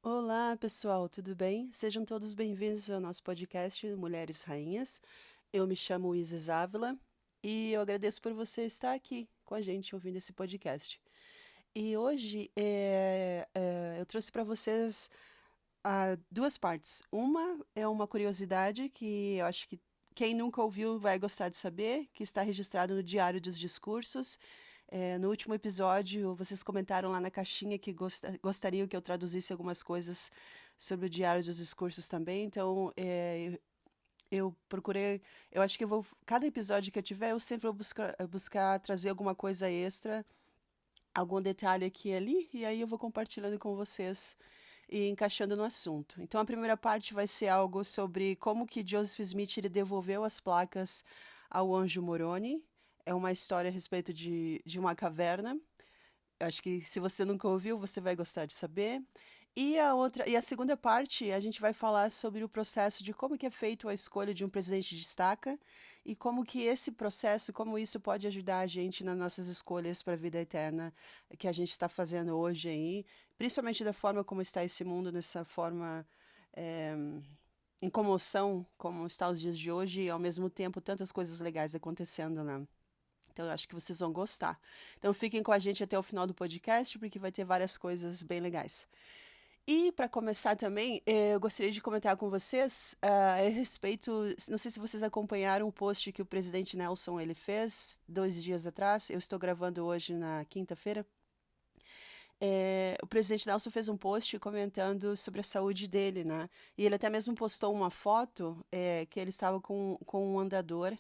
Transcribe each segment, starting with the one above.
Olá, pessoal, tudo bem? Sejam todos bem-vindos ao nosso podcast Mulheres Rainhas. Eu me chamo Isis Ávila e eu agradeço por você estar aqui com a gente ouvindo esse podcast. E hoje eu trouxe para vocês duas partes. Uma é uma curiosidade que eu acho que quem nunca ouviu vai gostar de saber, que está registrado no Diário dos Discursos. No último episódio, vocês comentaram lá na caixinha que gostariam que eu traduzisse algumas coisas sobre o Diário dos Discursos também. Então, eu procurei. Eu acho que eu vou. Cada episódio que eu tiver, eu sempre vou buscar trazer alguma coisa extra, algum detalhe aqui e ali, e aí eu vou compartilhando com vocês e encaixando no assunto. Então, a primeira parte vai ser algo sobre como que Joseph Smith ele devolveu as placas ao Anjo Moroni. É uma história a respeito de uma caverna. Acho que se você nunca ouviu, você vai gostar de saber. E a segunda parte, a gente vai falar sobre o processo de como que é feito a escolha de um presidente de estaca e como que esse processo, como isso pode ajudar a gente nas nossas escolhas para a vida eterna que a gente está fazendo hoje aí, principalmente da forma como está esse mundo, nessa forma é, em comoção, como está os dias de hoje, e ao mesmo tempo tantas coisas legais acontecendo, né? Então, eu acho que vocês vão gostar. Então, fiquem com a gente até o final do podcast, porque vai ter várias coisas bem legais. E, para começar também, eu gostaria de comentar com vocês a respeito. Não sei se vocês acompanharam o post que o presidente Nelson ele fez 2 dias atrás. Eu estou gravando hoje na quinta-feira. O presidente Nelson fez um post comentando sobre a saúde dele, né? E ele até mesmo postou uma foto que ele estava com um andador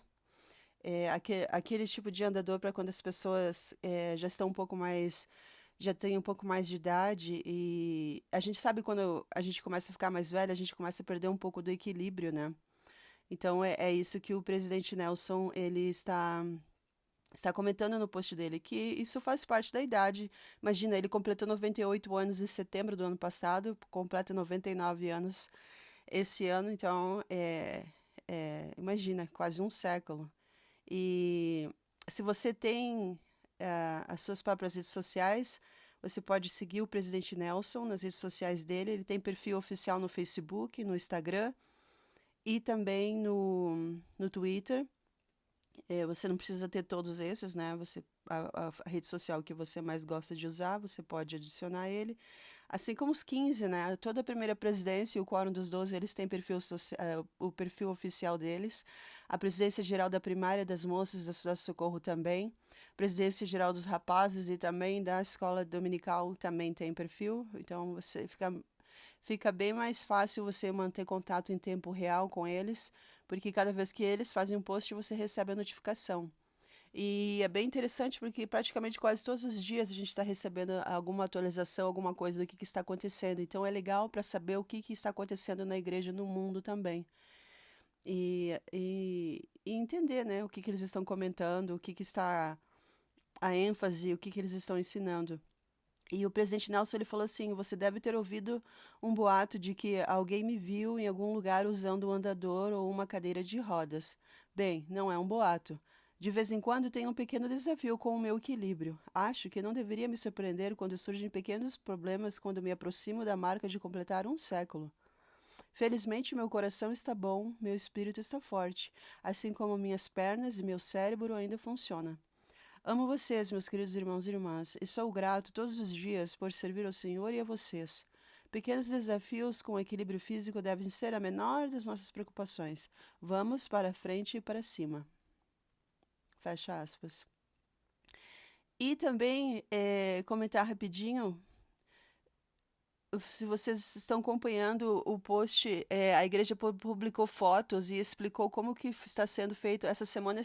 aquele tipo de andador para quando as pessoas já estão um pouco mais, já têm um pouco mais de idade e a gente sabe quando a gente começa a ficar mais velha, a gente começa a perder um pouco do equilíbrio, né? Então é isso que o presidente Nelson ele está comentando no post dele, que isso faz parte da idade. Imagina, ele completou 98 anos em setembro do ano passado, completa 99 anos esse ano, então imagina, quase um século. E se você tem as suas próprias redes sociais, você pode seguir o presidente Nelson nas redes sociais dele. Ele tem perfil oficial no Facebook, no Instagram e também no Twitter. Você não precisa ter todos esses, né? A rede social que você mais gosta de usar, você pode adicionar ele. Assim como os 15, né? Toda a primeira presidência e o Quórum dos 12, eles têm o perfil oficial deles. A presidência geral da primária das moças da Cidade Socorro também. Presidência geral dos rapazes e também da escola dominical também tem perfil. Então, fica bem mais fácil você manter contato em tempo real com eles, porque cada vez que eles fazem um post, você recebe a notificação. E é bem interessante porque praticamente quase todos os dias a gente está recebendo alguma atualização, alguma coisa do que está acontecendo. Então é legal para saber o que está acontecendo na igreja no mundo também. E entender, né, o que eles estão comentando, o que está a ênfase, o que eles estão ensinando. E o presidente Nelson ele falou assim: você deve ter ouvido um boato de que alguém me viu em algum lugar usando um andador ou uma cadeira de rodas. Bem, não é um boato. De vez em quando tenho um pequeno desafio com o meu equilíbrio. Acho que não deveria me surpreender quando surgem pequenos problemas quando me aproximo da marca de completar um século. Felizmente, meu coração está bom, meu espírito está forte, assim como minhas pernas e meu cérebro ainda funcionam. Amo vocês, meus queridos irmãos e irmãs, e sou grato todos os dias por servir ao Senhor e a vocês. Pequenos desafios com equilíbrio físico devem ser a menor das nossas preocupações. Vamos para frente e para cima. Fecha aspas. E também comentar rapidinho, se vocês estão acompanhando o post, a igreja publicou fotos e explicou como que está sendo feito. Essa semana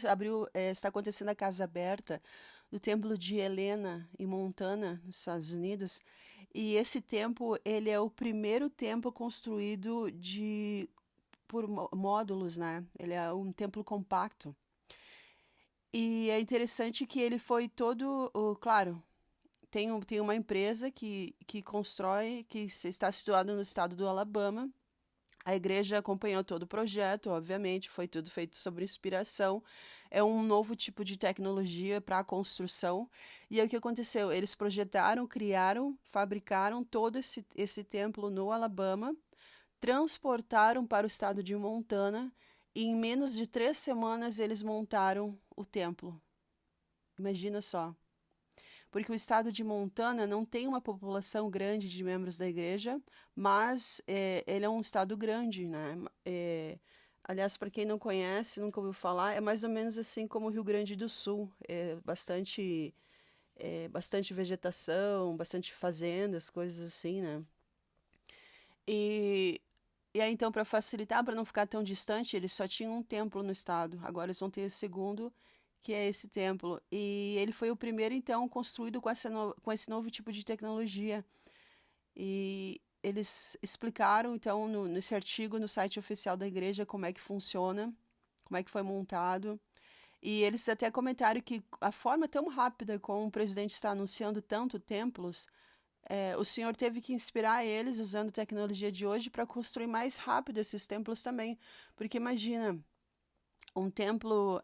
está acontecendo a casa aberta do templo de Helena, em Montana, nos Estados Unidos. E esse templo, ele é o primeiro templo construído por módulos, né? Ele é um templo compacto. E é interessante que ele foi todo, claro, tem uma empresa que constrói, está situada no estado do Alabama. A igreja acompanhou todo o projeto, obviamente, foi tudo feito sobre inspiração. É um novo tipo de tecnologia para a construção. E aí o que aconteceu? Eles projetaram, criaram, fabricaram todo esse templo no Alabama, transportaram para o estado de Montana e em menos de 3 semanas eles montaram o templo. Imagina só. Porque o estado de Montana não tem uma população grande de membros da igreja, mas ele é um estado grande, né? Aliás, para quem não conhece, nunca ouviu falar, é mais ou menos assim como o Rio Grande do Sul. Bastante vegetação, bastante fazendas, coisas assim, né? E, e aí, então, para facilitar, para não ficar tão distante, eles só tinham um templo no estado. Agora eles vão ter o segundo, que é esse templo. E ele foi o primeiro, então, construído com esse novo tipo de tecnologia. E eles explicaram, então, nesse artigo no site oficial da igreja, como é que funciona, como é que foi montado. E eles até comentaram que a forma tão rápida como o presidente está anunciando tanto templos, o senhor teve que inspirar eles usando a tecnologia de hoje para construir mais rápido esses templos também. Porque imagina, um templo.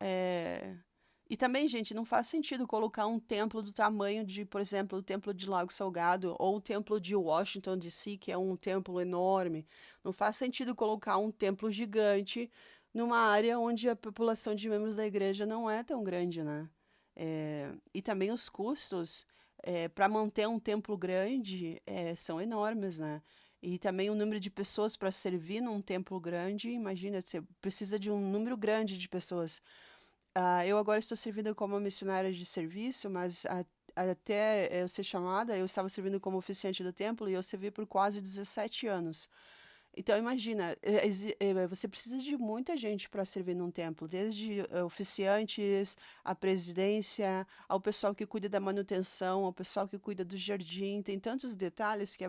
E também, gente, não faz sentido colocar um templo do tamanho de, por exemplo, o templo de Lago Salgado ou o templo de Washington, D.C., que é um templo enorme. Não faz sentido colocar um templo gigante numa área onde a população de membros da igreja não é tão grande, né? E também os custos para manter um templo grande são enormes, né? E também o número de pessoas para servir num templo grande, imagina, você precisa de um número grande de pessoas. Eu agora estou servindo como missionária de serviço, mas até eu ser chamada, eu estava servindo como oficiante do templo e eu servi por quase 17 anos. Então, imagina, você precisa de muita gente para servir num templo, desde oficiantes, a presidência, ao pessoal que cuida da manutenção, ao pessoal que cuida do jardim. Tem tantos detalhes que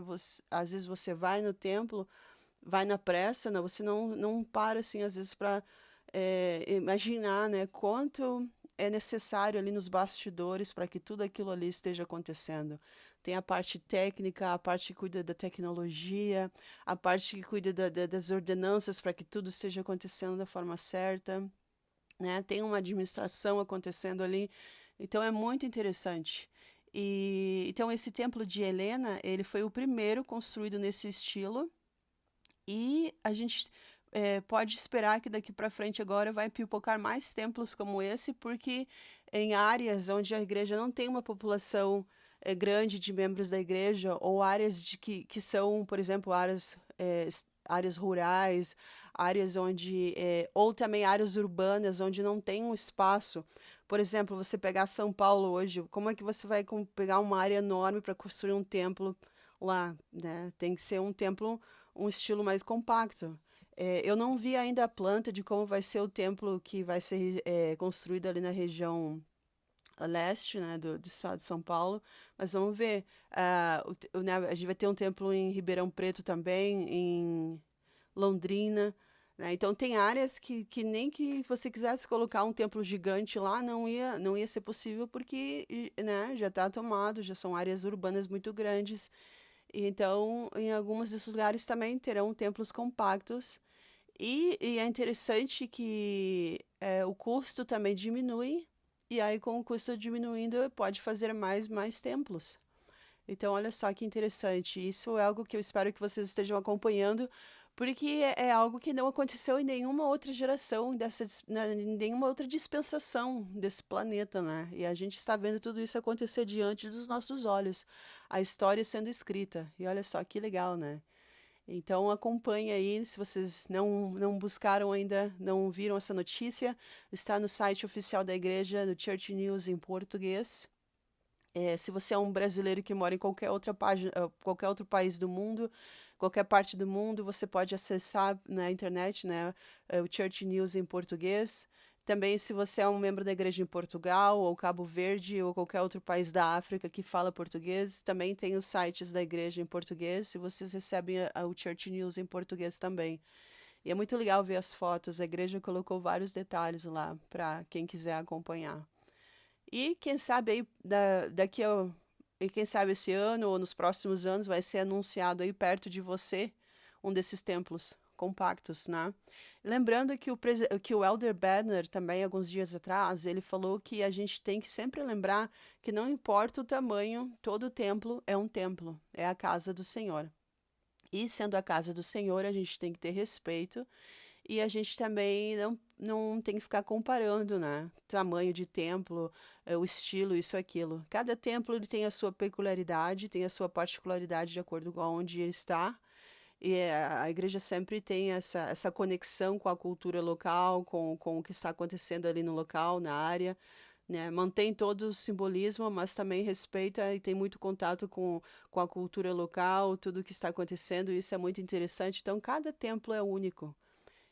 às vezes você vai no templo, vai na pressa, não, você não para assim, às vezes, para imaginar, né, quanto é necessário ali nos bastidores para que tudo aquilo ali esteja acontecendo. Tem a parte técnica, a parte que cuida da tecnologia, a parte que cuida das ordenanças para que tudo esteja acontecendo da forma certa, né? Tem uma administração acontecendo ali. Então é muito interessante. Então esse templo de Helena, ele foi o primeiro construído nesse estilo e a gente pode esperar que daqui para frente agora vai pipocar mais templos como esse, porque em áreas onde a igreja não tem uma população grande de membros da igreja, ou áreas que são, por exemplo, áreas rurais, áreas onde, ou também áreas urbanas onde não tem um espaço. Por exemplo, você pegar São Paulo hoje, como é que você vai pegar uma área enorme para construir um templo lá, né? Tem que ser um templo, um estilo mais compacto. Eu não vi ainda a planta de como vai ser o templo que vai ser construído ali na região leste, né, do estado de São Paulo, mas vamos ver. Né, a gente vai ter um templo em Ribeirão Preto também, em Londrina, né? Então tem áreas que nem que você quisesse colocar um templo gigante lá, não ia ser possível porque, né, já está tomado, já são áreas urbanas muito grandes. Então, em alguns desses lugares também terão templos compactos. E é interessante que o custo também diminui, e aí, com o custo diminuindo, pode fazer mais templos. Então, olha só que interessante. Isso é algo que eu espero que vocês estejam acompanhando, porque é algo que não aconteceu em nenhuma outra geração, em nenhuma outra dispensação desse planeta, né? E a gente está vendo tudo isso acontecer diante dos nossos olhos, a história sendo escrita. E olha só que legal, né? Então acompanhe aí, se vocês não buscaram ainda, não viram essa notícia, está no site oficial da igreja, do Church News em português. Se você é um brasileiro que mora em qualquer outra página, qualquer outro país do mundo, qualquer parte do mundo, você pode acessar na internet, né, o Church News em português. Também, se você é um membro da igreja em Portugal, ou Cabo Verde, ou qualquer outro país da África que fala português, também tem os sites da igreja em português, e vocês recebem o Church News em português também. E é muito legal ver as fotos, a igreja colocou vários detalhes lá para quem quiser acompanhar. E quem sabe aí e quem sabe esse ano ou nos próximos anos vai ser anunciado aí perto de você um desses templos compactos, né? Lembrando que o Elder Bednar, também, alguns dias atrás, ele falou que a gente tem que sempre lembrar que não importa o tamanho, todo templo é um templo, é a casa do Senhor. E sendo a casa do Senhor, a gente tem que ter respeito e a gente também não tem que ficar comparando, né? Tamanho de templo, o estilo, isso, aquilo. Cada templo ele tem a sua peculiaridade, tem a sua particularidade de acordo com onde ele está. E a igreja sempre tem essa conexão com a cultura local, com o que está acontecendo ali no local, na área, né? Mantém todo o simbolismo, mas também respeita e tem muito contato com a cultura local, tudo o que está acontecendo, isso é muito interessante. Então, cada templo é único.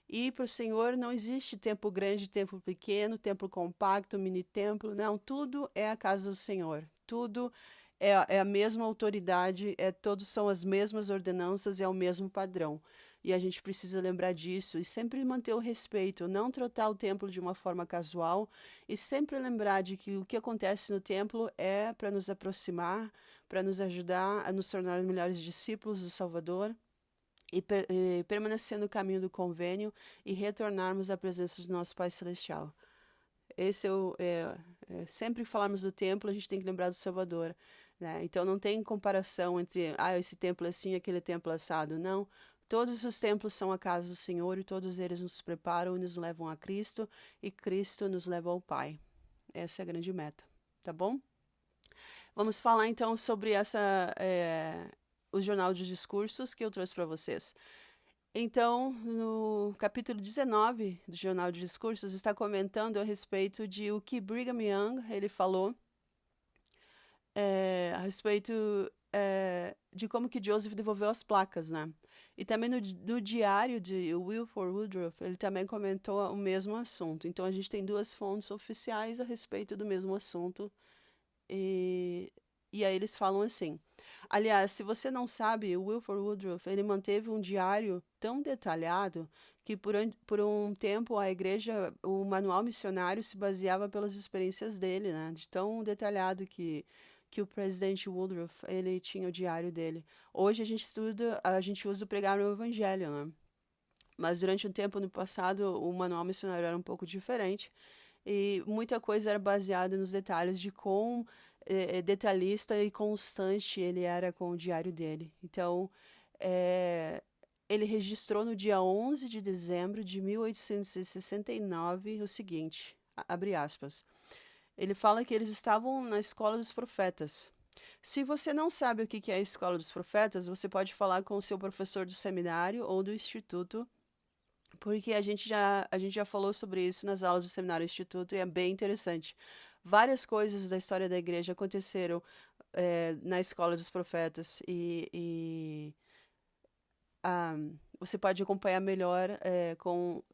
E para o Senhor não existe templo grande, templo pequeno, templo compacto, mini templo, não, tudo é a casa do Senhor, tudo é a mesma autoridade, todos são as mesmas ordenanças, é o mesmo padrão. E a gente precisa lembrar disso e sempre manter o respeito, não tratar o templo de uma forma casual e sempre lembrar de que o que acontece no templo é para nos aproximar, para nos ajudar a nos tornar melhores discípulos do Salvador e permanecer no caminho do convênio e retornarmos à presença do nosso Pai Celestial. Esse sempre que falarmos do templo, a gente tem que lembrar do Salvador, né? Então não tem comparação entre esse templo é assim, aquele templo é assado. Não. Todos os templos são a casa do Senhor e todos eles nos preparam e nos levam a Cristo e Cristo nos leva ao Pai. Essa é a grande meta, tá bom? Vamos falar então sobre o jornal de discursos que eu trouxe para vocês. Então, no capítulo 19 do Jornal de Discursos, está comentando a respeito de o que Brigham Young ele falou a respeito de como que Joseph devolveu as placas, né? E também no diário de Wilford Woodruff, ele também comentou o mesmo assunto. Então, a gente tem duas fontes oficiais a respeito do mesmo assunto. E aí eles falam assim... Aliás, se você não sabe, o Wilford Woodruff, ele manteve um diário tão detalhado que por um tempo a igreja, o manual missionário se baseava pelas experiências dele, né? De tão detalhado que o presidente Woodruff, ele tinha o diário dele. Hoje a gente usa o pregar no evangelho, né? Mas durante um tempo no passado, o manual missionário era um pouco diferente e muita coisa era baseada nos detalhes de quão detalhista e constante ele era com o diário dele. Então, ele registrou no dia 11 de dezembro de 1869 o seguinte, abre aspas, ele fala que eles estavam na Escola dos Profetas. Se você não sabe o que é a Escola dos Profetas, você pode falar com o seu professor do seminário ou do instituto, porque a gente já falou sobre isso nas aulas do seminário e instituto e é bem interessante. Várias coisas da história da igreja aconteceram na Escola dos Profetas você pode acompanhar melhor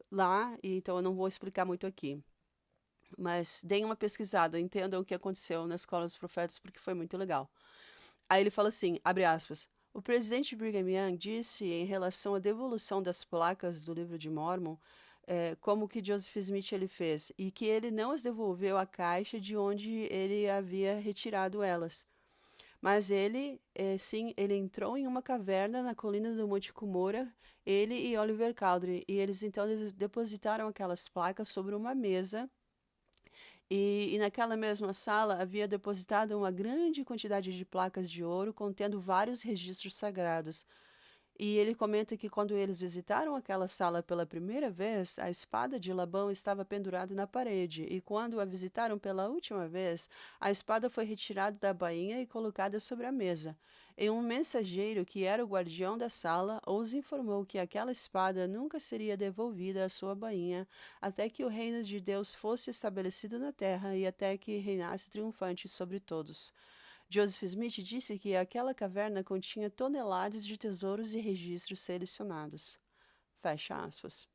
lá, então eu não vou explicar muito aqui. Mas deem uma pesquisada, entendam o que aconteceu na Escola dos Profetas, porque foi muito legal. Aí ele fala assim, abre aspas, o presidente Brigham Young disse em relação à devolução das placas do livro de Mórmon, como que Joseph Smith ele fez, e que ele não as devolveu à caixa de onde ele havia retirado elas. Mas ele, sim, ele entrou em uma caverna na colina do Monte Cumorah, ele e Oliver Cowdery, e eles então depositaram aquelas placas sobre uma mesa, e naquela mesma sala havia depositado uma grande quantidade de placas de ouro contendo vários registros sagrados. E ele comenta que quando eles visitaram aquela sala pela primeira vez, a espada de Labão estava pendurada na parede, e quando a visitaram pela última vez, a espada foi retirada da bainha e colocada sobre a mesa. E um mensageiro, que era o guardião da sala, os informou que aquela espada nunca seria devolvida à sua bainha, até que o reino de Deus fosse estabelecido na terra e até que reinasse triunfante sobre todos. Joseph Smith disse que aquela caverna continha toneladas de tesouros e registros selecionados. Fecha aspas.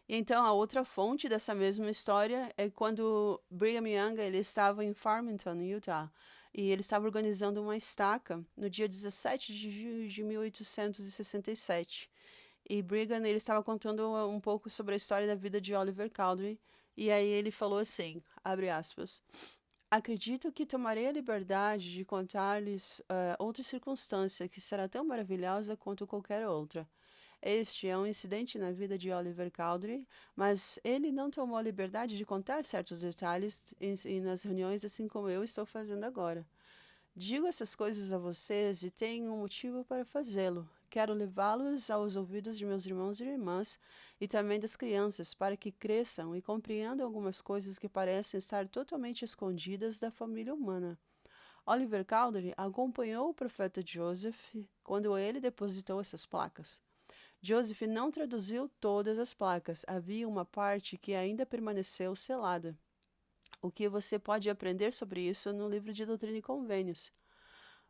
Então, a outra fonte dessa mesma história é quando Brigham Young ele estava em Farmington, Utah, e ele estava organizando uma estaca no dia 17 de julho de 1867. E Brigham ele estava contando um pouco sobre a história da vida de Oliver Cowdery, e aí ele falou assim, abre aspas, acredito que tomarei a liberdade de contar-lhes outra circunstância que será tão maravilhosa quanto qualquer outra. Este é um incidente na vida de Oliver Cowdery, mas ele não tomou a liberdade de contar certos detalhes nas reuniões, assim como eu estou fazendo agora. Digo essas coisas a vocês e tenho um motivo para fazê-lo. Quero levá-los aos ouvidos de meus irmãos e irmãs e também das crianças, para que cresçam e compreendam algumas coisas que parecem estar totalmente escondidas da família humana. Oliver Cowdery acompanhou o profeta Joseph quando ele depositou essas placas. Joseph não traduziu todas as placas, havia uma parte que ainda permaneceu selada. O que você pode aprender sobre isso no livro de Doutrina e Convênios.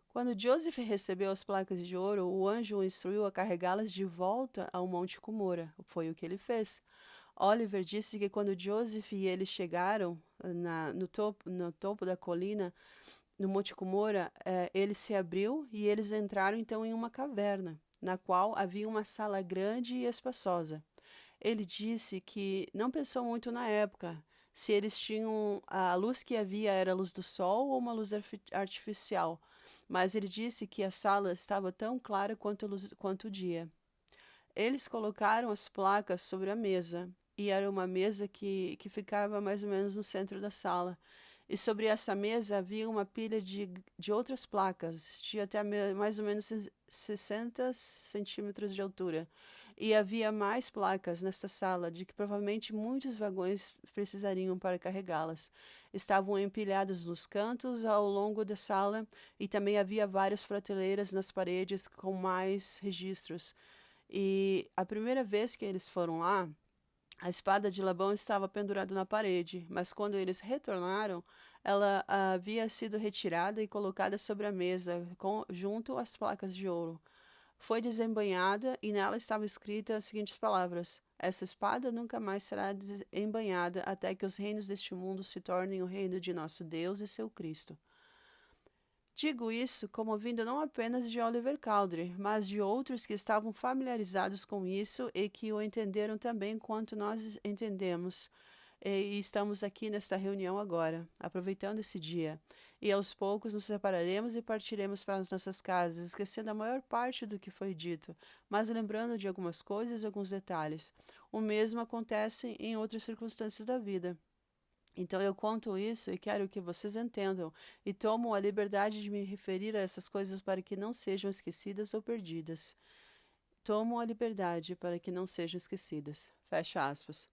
Quando Joseph recebeu as placas de ouro, o anjo o instruiu a carregá-las de volta ao Monte Cumora. Foi o que ele fez. Oliver disse que quando Joseph e ele chegaram no topo da colina, no Monte Cumora, ele se abriu e eles entraram então em uma caverna, na qual havia uma sala grande e espaçosa. Ele disse que não pensou muito na época, se eles tinham a luz que havia era a luz do sol ou uma luz artificial, mas ele disse que a sala estava tão clara quanto o dia. Eles colocaram as placas sobre a mesa, e era uma mesa que ficava mais ou menos no centro da sala. E sobre essa mesa havia uma pilha de outras placas, de até mais ou menos 60 centímetros de altura. E havia mais placas nesta sala, de que provavelmente muitos vagões precisariam para carregá-las. Estavam empilhadas nos cantos ao longo da sala e também havia várias prateleiras nas paredes com mais registros. E a primeira vez que eles foram lá, a espada de Labão estava pendurada na parede, mas quando eles retornaram, ela havia sido retirada e colocada sobre a mesa, junto às placas de ouro. Foi desembainhada e nela estavam escritas as seguintes palavras: essa espada nunca mais será embainhada até que os reinos deste mundo se tornem o reino de nosso Deus e seu Cristo. Digo isso como vindo não apenas de Oliver Cowdery, mas de outros que estavam familiarizados com isso e que o entenderam também quanto nós entendemos. E estamos aqui nesta reunião agora, aproveitando esse dia. E aos poucos nos separaremos e partiremos para as nossas casas, esquecendo a maior parte do que foi dito, mas lembrando de algumas coisas e alguns detalhes. O mesmo acontece em outras circunstâncias da vida. Então eu conto isso e quero que vocês entendam e tomo a liberdade de me referir a essas coisas para que não sejam esquecidas ou perdidas. Tomo a liberdade para que não sejam esquecidas. Fecha aspas.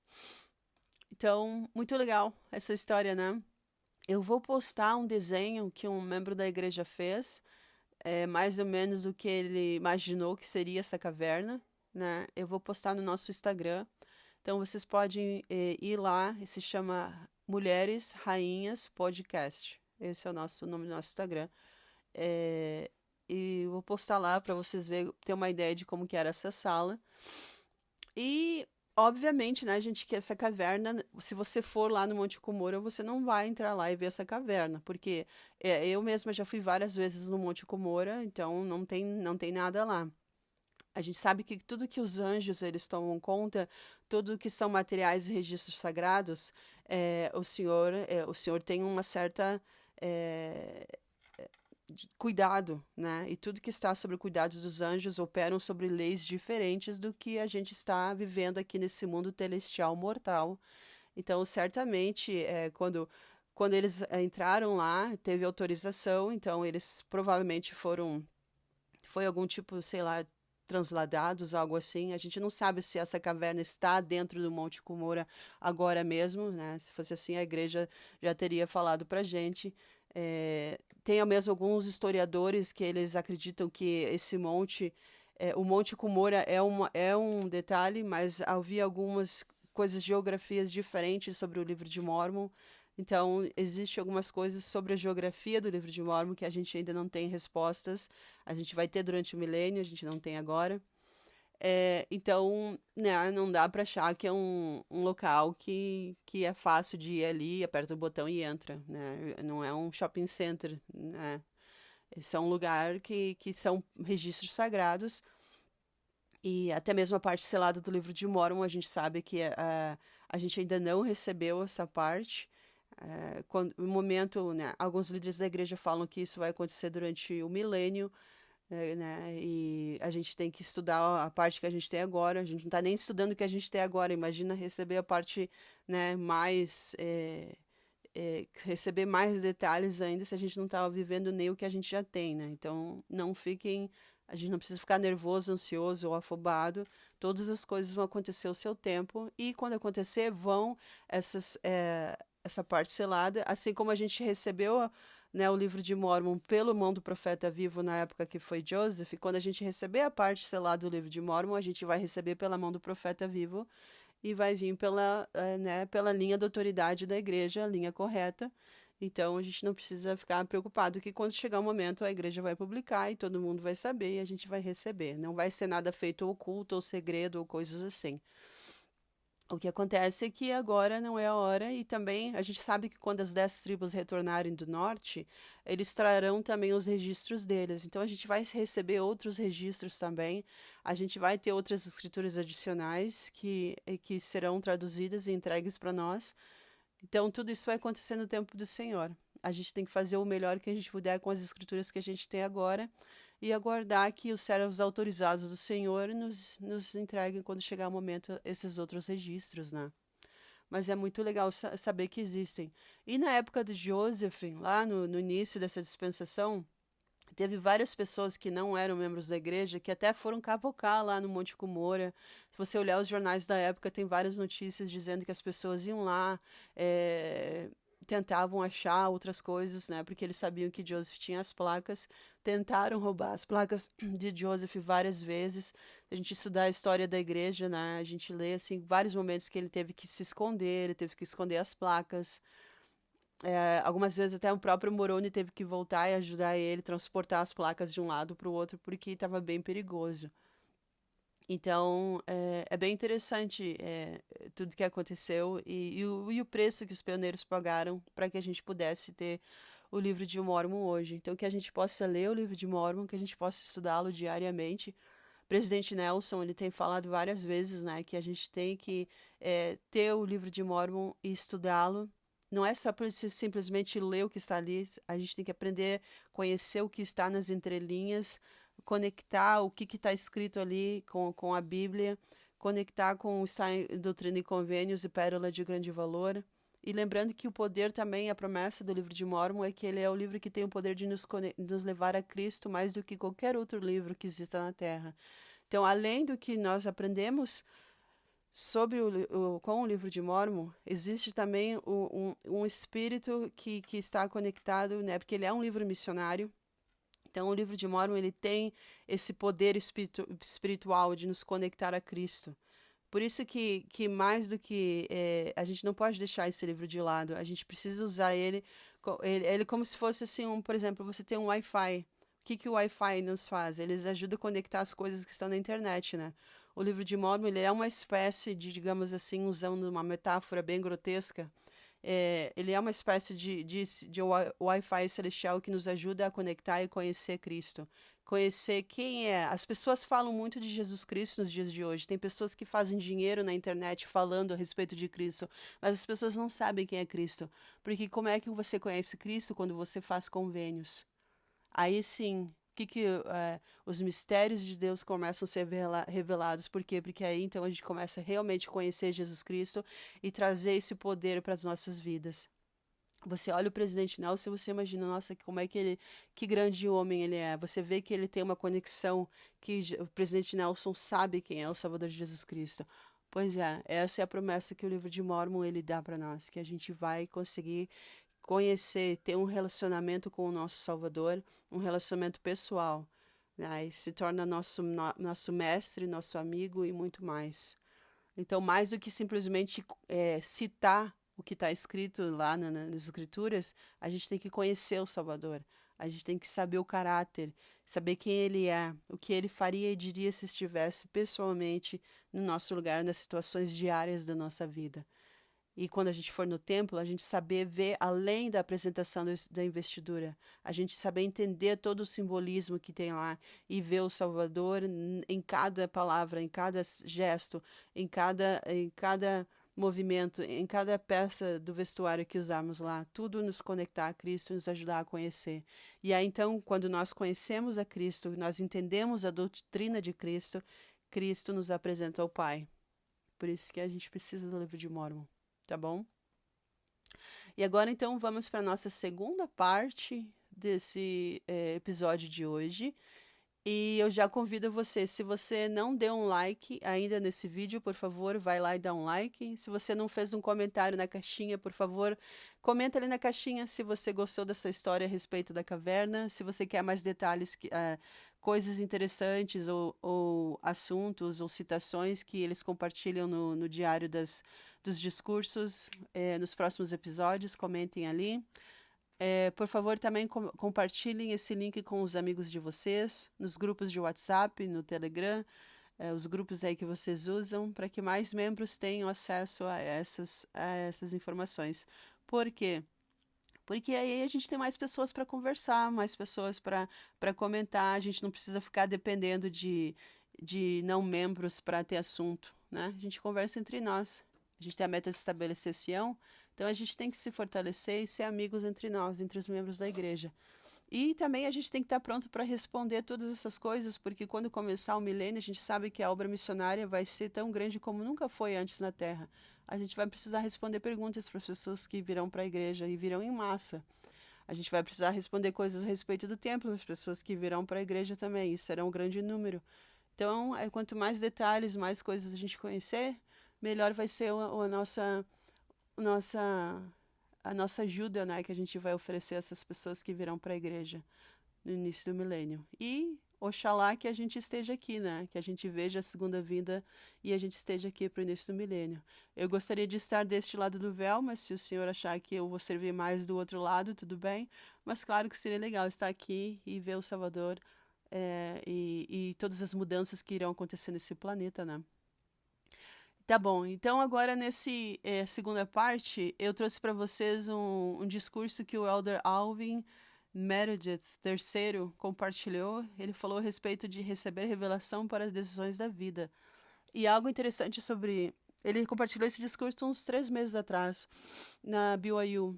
Então, muito legal essa história, né? Eu vou postar um desenho que um membro da igreja fez, mais ou menos o que ele imaginou que seria essa caverna, né? Eu vou postar no nosso Instagram. Então vocês podem ir lá, se chama Mulheres Rainhas Podcast. Esse é o nome do nosso Instagram. E vou postar lá para vocês ter uma ideia de como que era essa sala. E, obviamente, né, gente, que essa caverna, se você for lá no Monte Cumora, você não vai entrar lá e ver essa caverna, porque eu mesma já fui várias vezes no Monte Cumora, então não tem nada lá. A gente sabe que tudo que os anjos eles tomam conta, tudo que são materiais e registros sagrados, o Senhor tem uma certa cuidado, né? E tudo que está sobre o cuidado dos anjos operam sobre leis diferentes do que a gente está vivendo aqui nesse mundo celestial mortal. Então, certamente, quando eles entraram lá, teve autorização, então eles provavelmente foi algum tipo, sei lá, transladados, algo assim. A gente não sabe se essa caverna está dentro do Monte Cumora agora mesmo, né? Se fosse assim, a igreja já teria falado pra gente. Tem mesmo alguns historiadores que eles acreditam que esse monte, o Monte Cumora é um detalhe, mas havia algumas coisas, geografias diferentes sobre o livro de Mórmon. Então, existem algumas coisas sobre a geografia do livro de Mórmon que a gente ainda não tem respostas. A gente vai ter durante o milênio, a gente não tem agora. Então, né, não dá para achar que é um local que é fácil de ir ali, aperta o botão e entra, né? Não é um shopping center, né? Esse é um lugar que são registros sagrados e até mesmo a parte selada do livro de Mórmon, a gente sabe que a gente ainda não recebeu essa parte. No momento, né, alguns líderes da igreja falam que isso vai acontecer durante o milênio, né? E a gente tem que estudar a parte que a gente tem agora. A gente não está nem estudando o que a gente tem agora. Imagina receber a parte, né, mais receber mais detalhes ainda se a gente não está vivendo nem o que a gente já tem, né? Então, não fiquem, a gente não precisa ficar nervoso, ansioso ou afobado. Todas as coisas vão acontecer ao seu tempo e quando acontecer, essa parte selada, assim como a gente recebeu, né, o livro de Mórmon pelo mão do profeta vivo na época que foi Joseph, quando a gente receber a parte selada do livro de Mórmon, a gente vai receber pela mão do profeta vivo e vai vir pela linha da autoridade da igreja, a linha correta. Então a gente não precisa ficar preocupado que quando chegar o momento a igreja vai publicar e todo mundo vai saber e a gente vai receber. Não vai ser nada feito oculto ou segredo ou coisas assim. O que acontece é que agora não é a hora, e também a gente sabe que quando as 10 tribos retornarem do norte, eles trarão também os registros deles. Então a gente vai receber outros registros também, a gente vai ter outras escrituras adicionais que serão traduzidas e entregues para nós. Então tudo isso vai acontecer no tempo do Senhor. A gente tem que fazer o melhor que a gente puder com as escrituras que a gente tem agora e aguardar que os servos autorizados do Senhor nos entreguem quando chegar o momento esses outros registros, né? Mas é muito legal saber que existem. E na época de Joseph, lá no início dessa dispensação, teve várias pessoas que não eram membros da igreja que até foram cavocar lá no Monte Cumora. Se você olhar os jornais da época, tem várias notícias dizendo que as pessoas iam lá, tentavam achar outras coisas, né? Porque eles sabiam que Joseph tinha as placas, tentaram roubar as placas de Joseph várias vezes. A gente estudar a história da igreja, né? A gente lê assim vários momentos que ele teve que se esconder, ele teve que esconder as placas. Algumas vezes até o próprio Moroni teve que voltar e ajudar ele, transportar as placas de um lado para o outro, porque estava bem perigoso. Então, é bem interessante tudo que aconteceu e o preço que os pioneiros pagaram para que a gente pudesse ter o livro de Mórmon hoje. Então, que a gente possa ler o livro de Mórmon, que a gente possa estudá-lo diariamente. O presidente Nelson, ele tem falado várias vezes, né, que a gente tem que ter o livro de Mórmon e estudá-lo. Não é só por simplesmente ler o que está ali, a gente tem que aprender, conhecer o que está nas entrelinhas, conectar o que está escrito ali com a Bíblia, conectar com o Doutrina e Convênios e Pérola de Grande Valor. E lembrando que o poder também, a promessa do livro de Mórmon é que ele é o livro que tem o poder de nos levar a Cristo mais do que qualquer outro livro que exista na Terra. Então, além do que nós aprendemos sobre com o livro de Mórmon, existe também um espírito que está conectado, né? Porque ele é um livro missionário. Então, o livro de Mórmon ele tem esse poder espiritual de nos conectar a Cristo. Por isso que mais do que a gente não pode deixar esse livro de lado, a gente precisa usar ele como se fosse assim, por exemplo, você tem um Wi-Fi. O que o Wi-Fi nos faz? Eles ajudam a conectar as coisas que estão na internet, né? O livro de Mórmon ele é uma espécie de, digamos assim, usando uma metáfora bem grotesca, ele é uma espécie de Wi-Fi celestial que nos ajuda a conectar e conhecer Cristo. Conhecer quem é. As pessoas falam muito de Jesus Cristo nos dias de hoje. Tem pessoas que fazem dinheiro na internet falando a respeito de Cristo, mas as pessoas não sabem quem é Cristo. Porque como é que você conhece Cristo quando você faz convênios? Aí sim, os mistérios de Deus começam a ser revelados. Por quê? Porque aí então a gente começa realmente a conhecer Jesus Cristo e trazer esse poder para as nossas vidas. Você olha o presidente Nelson e você imagina, nossa, como é que ele, que grande homem ele é. Você vê que ele tem uma conexão, que o presidente Nelson sabe quem é o Salvador de Jesus Cristo. Pois é, essa é a promessa que o livro de Mórmon ele dá para nós, que a gente vai conseguir conhecer, ter um relacionamento com o nosso Salvador, um relacionamento pessoal, né? E se torna nosso mestre, nosso amigo e muito mais. Então, mais do que simplesmente citar o que está escrito lá nas Escrituras, a gente tem que conhecer o Salvador. A gente tem que saber o caráter, saber quem ele é, o que ele faria e diria se estivesse pessoalmente no nosso lugar, nas situações diárias da nossa vida. E quando a gente for no templo, a gente saber ver além da apresentação da investidura. A gente saber entender todo o simbolismo que tem lá e ver o Salvador em cada palavra, em cada gesto, em cada movimento, em cada peça do vestuário que usarmos lá, tudo nos conectar a Cristo, nos ajudar a conhecer. E aí, então, quando nós conhecemos a Cristo, nós entendemos a doutrina de Cristo, Cristo nos apresenta ao Pai. Por isso que a gente precisa do livro de Mórmon, tá bom? E agora, então, vamos para a nossa segunda parte desse episódio de hoje. E eu já convido você, se você não deu um like ainda nesse vídeo, por favor, vai lá e dá um like. Se você não fez um comentário na caixinha, por favor, comenta ali na caixinha se você gostou dessa história a respeito da caverna, se você quer mais detalhes, coisas interessantes ou assuntos ou citações que eles compartilham no diário dos discursos, nos próximos episódios, comentem ali. Por favor, também compartilhem esse link com os amigos de vocês, nos grupos de WhatsApp, no Telegram, os grupos aí que vocês usam, para que mais membros tenham acesso a essas informações. Por quê? Porque aí a gente tem mais pessoas para conversar, mais pessoas para comentar, a gente não precisa ficar dependendo de não membros para ter assunto, né? A gente conversa entre nós. A gente tem a meta de estabelecer Sião, então a gente tem que se fortalecer e ser amigos entre nós, entre os membros da igreja. E também a gente tem que estar pronto para responder todas essas coisas, porque quando começar o milênio, a gente sabe que a obra missionária vai ser tão grande como nunca foi antes na Terra. A gente vai precisar responder perguntas para as pessoas que virão para a igreja e virão em massa. A gente vai precisar responder coisas a respeito do templo, as pessoas que virão para a igreja também, isso será um grande número. Então, quanto mais detalhes, mais coisas a gente conhecer, melhor vai ser a nossa ajuda, né, que a gente vai oferecer a essas pessoas que virão para a igreja no início do milênio. E oxalá que a gente esteja aqui, né, que a gente veja a segunda vinda e a gente esteja aqui para o início do milênio. Eu gostaria de estar deste lado do véu, mas se o senhor achar que eu vou servir mais do outro lado, tudo bem. Mas claro que seria legal estar aqui e ver o Salvador e todas as mudanças que irão acontecer nesse planeta, né? Tá bom, então agora nesse segunda parte, eu trouxe para vocês um discurso que o Elder Alvin Meredith III compartilhou. Ele falou a respeito de receber revelação para as decisões da vida. E algo interessante sobre... Ele compartilhou esse discurso uns 3 meses atrás, na BYU,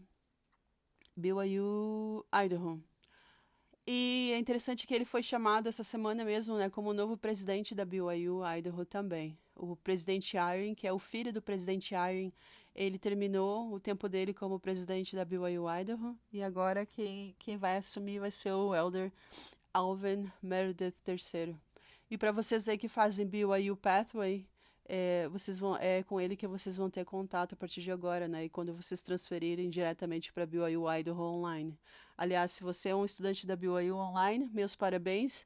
Idaho. E é interessante que ele foi chamado essa semana mesmo, né, como o novo presidente da BYU Idaho também. O presidente Eyring, que é o filho do presidente Eyring, ele terminou o tempo dele como presidente da BYU Idaho e agora quem vai assumir vai ser o Elder Alvin Meredith III. E para vocês aí que fazem BYU Pathway, é com ele que vocês vão ter contato a partir de agora, né? E quando vocês transferirem diretamente para BYU Idaho Online. Aliás, se você é um estudante da BYU Online, meus parabéns.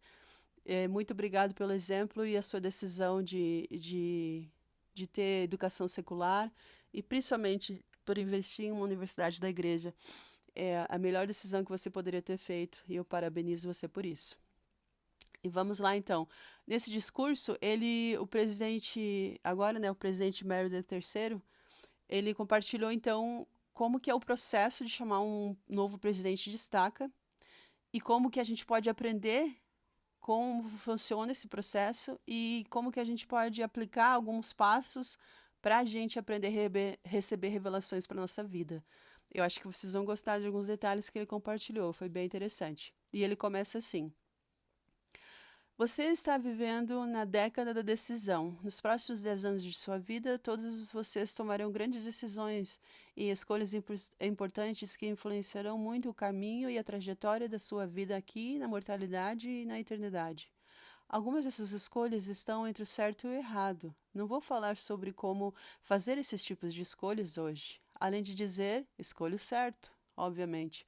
Muito obrigado pelo exemplo e a sua decisão de ter educação secular e principalmente por investir em uma universidade da igreja. É a melhor decisão que você poderia ter feito e eu parabenizo você por isso. E vamos lá, então. Nesse discurso, o presidente, agora, né, o presidente Meredith III, ele compartilhou, então, como que é o processo de chamar um novo presidente de estaca e como que a gente pode aprender como funciona esse processo e como que a gente pode aplicar alguns passos para a gente aprender a receber revelações para nossa vida. Eu acho que vocês vão gostar de alguns detalhes que ele compartilhou, foi bem interessante. E ele começa assim: você está vivendo na década da decisão. Nos próximos 10 anos de sua vida, todos vocês tomarão grandes decisões e escolhas importantes que influenciarão muito o caminho e a trajetória da sua vida aqui, na mortalidade e na eternidade. Algumas dessas escolhas estão entre o certo e o errado. Não vou falar sobre como fazer esses tipos de escolhas hoje. Além de dizer, escolha o certo, obviamente.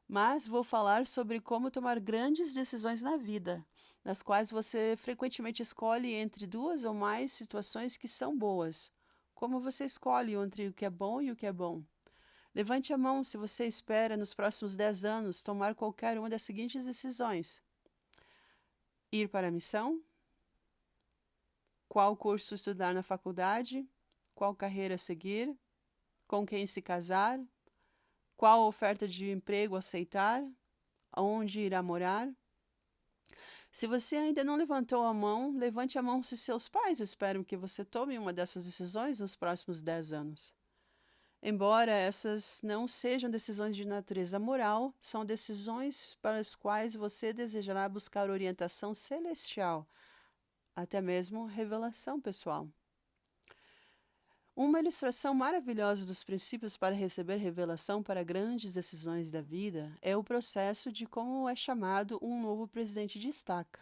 Mas vou falar sobre como tomar grandes decisões na vida, nas quais você frequentemente escolhe entre 2 ou mais situações que são boas. Como você escolhe entre o que é bom e o que é bom? Levante a mão se você espera, nos próximos 10 anos, tomar qualquer uma das seguintes decisões: ir para a missão, qual curso estudar na faculdade, qual carreira seguir, com quem se casar, qual oferta de emprego aceitar, onde irá morar. Se você ainda não levantou a mão, levante a mão se seus pais esperam que você tome uma dessas decisões nos próximos 10 anos. Embora essas não sejam decisões de natureza moral, são decisões para as quais você desejará buscar orientação celestial, até mesmo revelação pessoal. Uma ilustração maravilhosa dos princípios para receber revelação para grandes decisões da vida é o processo de como é chamado um novo presidente de estaca.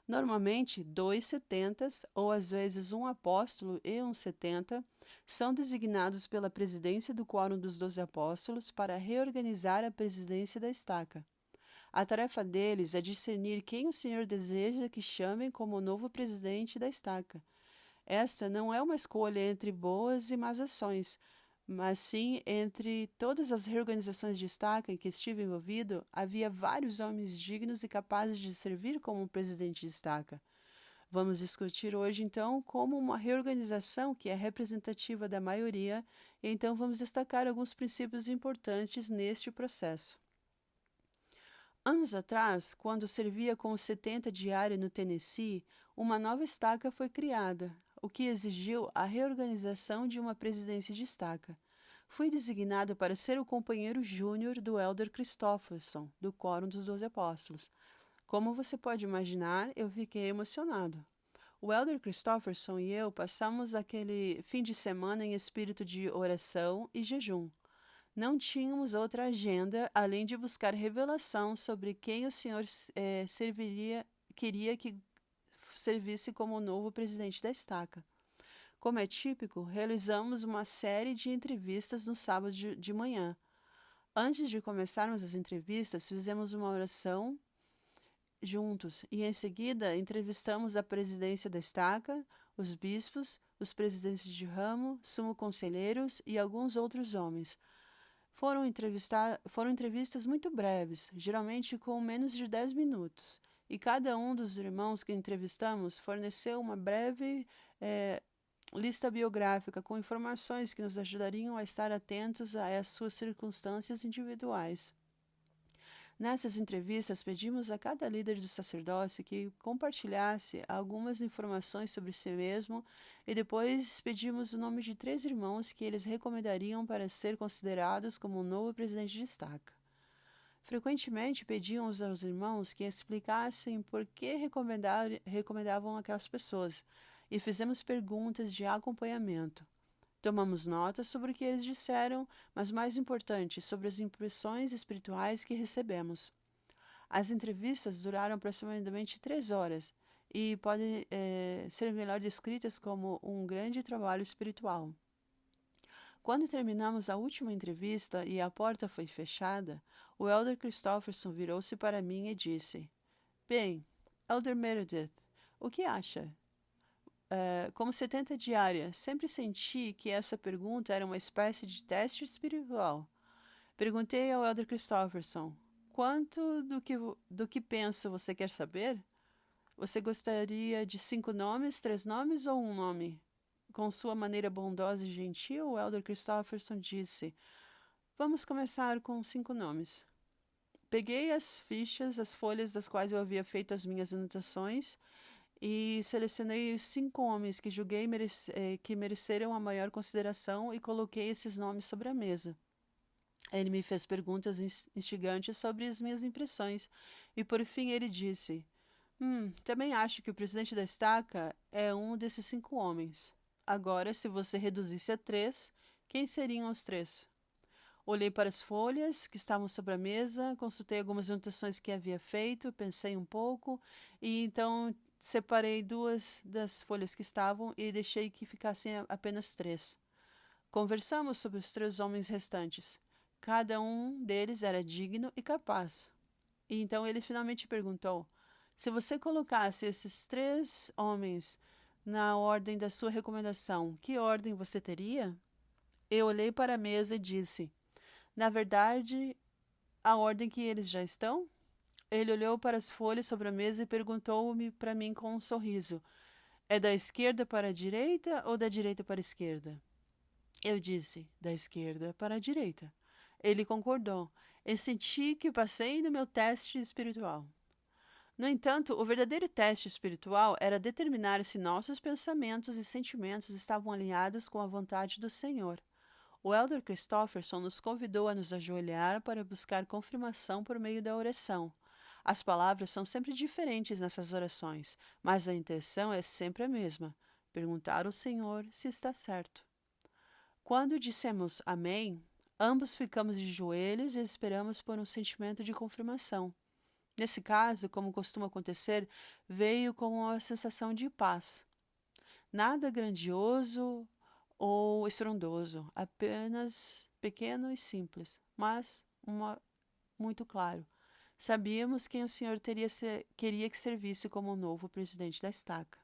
Normalmente, 2 setentas, ou às vezes um apóstolo e um 70, são designados pela presidência do Quórum dos 12 Apóstolos para reorganizar a presidência da estaca. A tarefa deles é discernir quem o Senhor deseja que chamem como o novo presidente da estaca. Esta não é uma escolha entre boas e más ações, mas sim entre todas as reorganizações de estaca em que estive envolvido, havia vários homens dignos e capazes de servir como presidente de estaca. Vamos discutir hoje, então, como uma reorganização que é representativa da maioria, e então vamos destacar alguns princípios importantes neste processo. Anos atrás, quando servia como 70 diário no Tennessee, uma nova estaca foi criada, o que exigiu a reorganização de uma presidência de estaca. Fui designado para ser o companheiro júnior do Elder Christofferson, do Quórum dos 12 Apóstolos. Como você pode imaginar, eu fiquei emocionado. O Elder Christofferson e eu passamos aquele fim de semana em espírito de oração e jejum. Não tínhamos outra agenda além de buscar revelação sobre quem o Senhor queria que servisse como o novo presidente da estaca. Como é típico, realizamos uma série de entrevistas no sábado de manhã. Antes de começarmos as entrevistas, fizemos uma oração juntos e, em seguida, entrevistamos a presidência da estaca, os bispos, os presidentes de ramo, sumo-conselheiros e alguns outros homens. Foram entrevistas muito breves, geralmente com menos de 10 minutos, e cada um dos irmãos que entrevistamos forneceu uma breve lista biográfica com informações que nos ajudariam a estar atentos às suas circunstâncias individuais. Nessas entrevistas, pedimos a cada líder do sacerdócio que compartilhasse algumas informações sobre si mesmo e depois pedimos o nome de 3 irmãos que eles recomendariam para ser considerados como o novo presidente de estaca. Frequentemente pedíamos aos irmãos que explicassem por que recomendavam aquelas pessoas e fizemos perguntas de acompanhamento. Tomamos notas sobre o que eles disseram, mas mais importante, sobre as impressões espirituais que recebemos. As entrevistas duraram aproximadamente 3 horas e podem ser melhor descritas como um grande trabalho espiritual. Quando terminamos a última entrevista e a porta foi fechada, o Elder Christofferson virou-se para mim e disse: Bem, Elder Meredith, o que acha? Como 70 diária, sempre senti que essa pergunta era uma espécie de teste espiritual. Perguntei ao Elder Christofferson: quanto do que penso você quer saber? Você gostaria de 5 nomes, 3 nomes ou um nome? Com sua maneira bondosa e gentil, o Elder Christofferson disse: Vamos começar com 5 nomes. Peguei as fichas, as folhas das quais eu havia feito as minhas anotações e selecionei os 5 homens que julguei que mereceram a maior consideração e coloquei esses nomes sobre a mesa. Ele me fez perguntas instigantes sobre as minhas impressões e, por fim, ele disse: também acho que o presidente da estaca é um desses 5 homens. Agora, se você reduzisse a 3, quem seriam os 3? Olhei para as folhas que estavam sobre a mesa, consultei algumas anotações que havia feito, pensei um pouco e então separei 2 das folhas que estavam e deixei que ficassem apenas 3. Conversamos sobre os 3 homens restantes. Cada um deles era digno e capaz. E então ele finalmente perguntou: se você colocasse esses 3 homens na ordem da sua recomendação, que ordem você teria? Eu olhei para a mesa e disse: na verdade, a ordem que eles já estão? Ele olhou para as folhas sobre a mesa e perguntou-me para mim com um sorriso: é da esquerda para a direita ou da direita para a esquerda? Eu disse: da esquerda para a direita. Ele concordou. Eu senti que passei no meu teste espiritual. No entanto, o verdadeiro teste espiritual era determinar se nossos pensamentos e sentimentos estavam alinhados com a vontade do Senhor. O Elder Christofferson nos convidou a nos ajoelhar para buscar confirmação por meio da oração. As palavras são sempre diferentes nessas orações, mas a intenção é sempre a mesma: perguntar ao Senhor se está certo. Quando dissemos Amém, ambos ficamos de joelhos e esperamos por um sentimento de confirmação. Nesse caso, como costuma acontecer, veio com uma sensação de paz. Nada grandioso ou estrondoso, apenas pequeno e simples, mas muito claro. Sabíamos quem o Senhor queria que servisse como o novo presidente da estaca.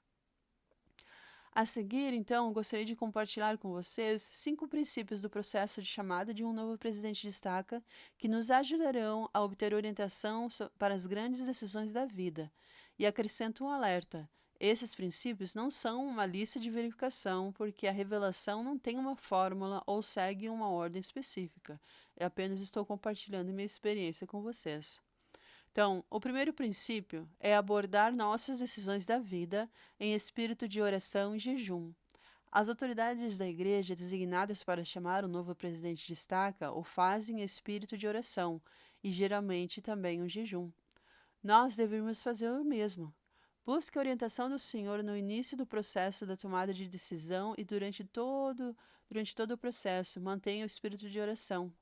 A seguir, então, gostaria de compartilhar com vocês 5 princípios do processo de chamada de um novo presidente de estaca que nos ajudarão a obter orientação para as grandes decisões da vida. E acrescento um alerta: esses princípios não são uma lista de verificação, porque a revelação não tem uma fórmula ou segue uma ordem específica. Eu apenas estou compartilhando minha experiência com vocês. Então, o primeiro princípio é abordar nossas decisões da vida em espírito de oração e jejum. As autoridades da igreja designadas para chamar o novo presidente de estaca o fazem em espírito de oração e geralmente também um jejum. Nós deveríamos fazer o mesmo. Busque a orientação do Senhor no início do processo da tomada de decisão e durante todo o processo, mantenha o espírito de oração.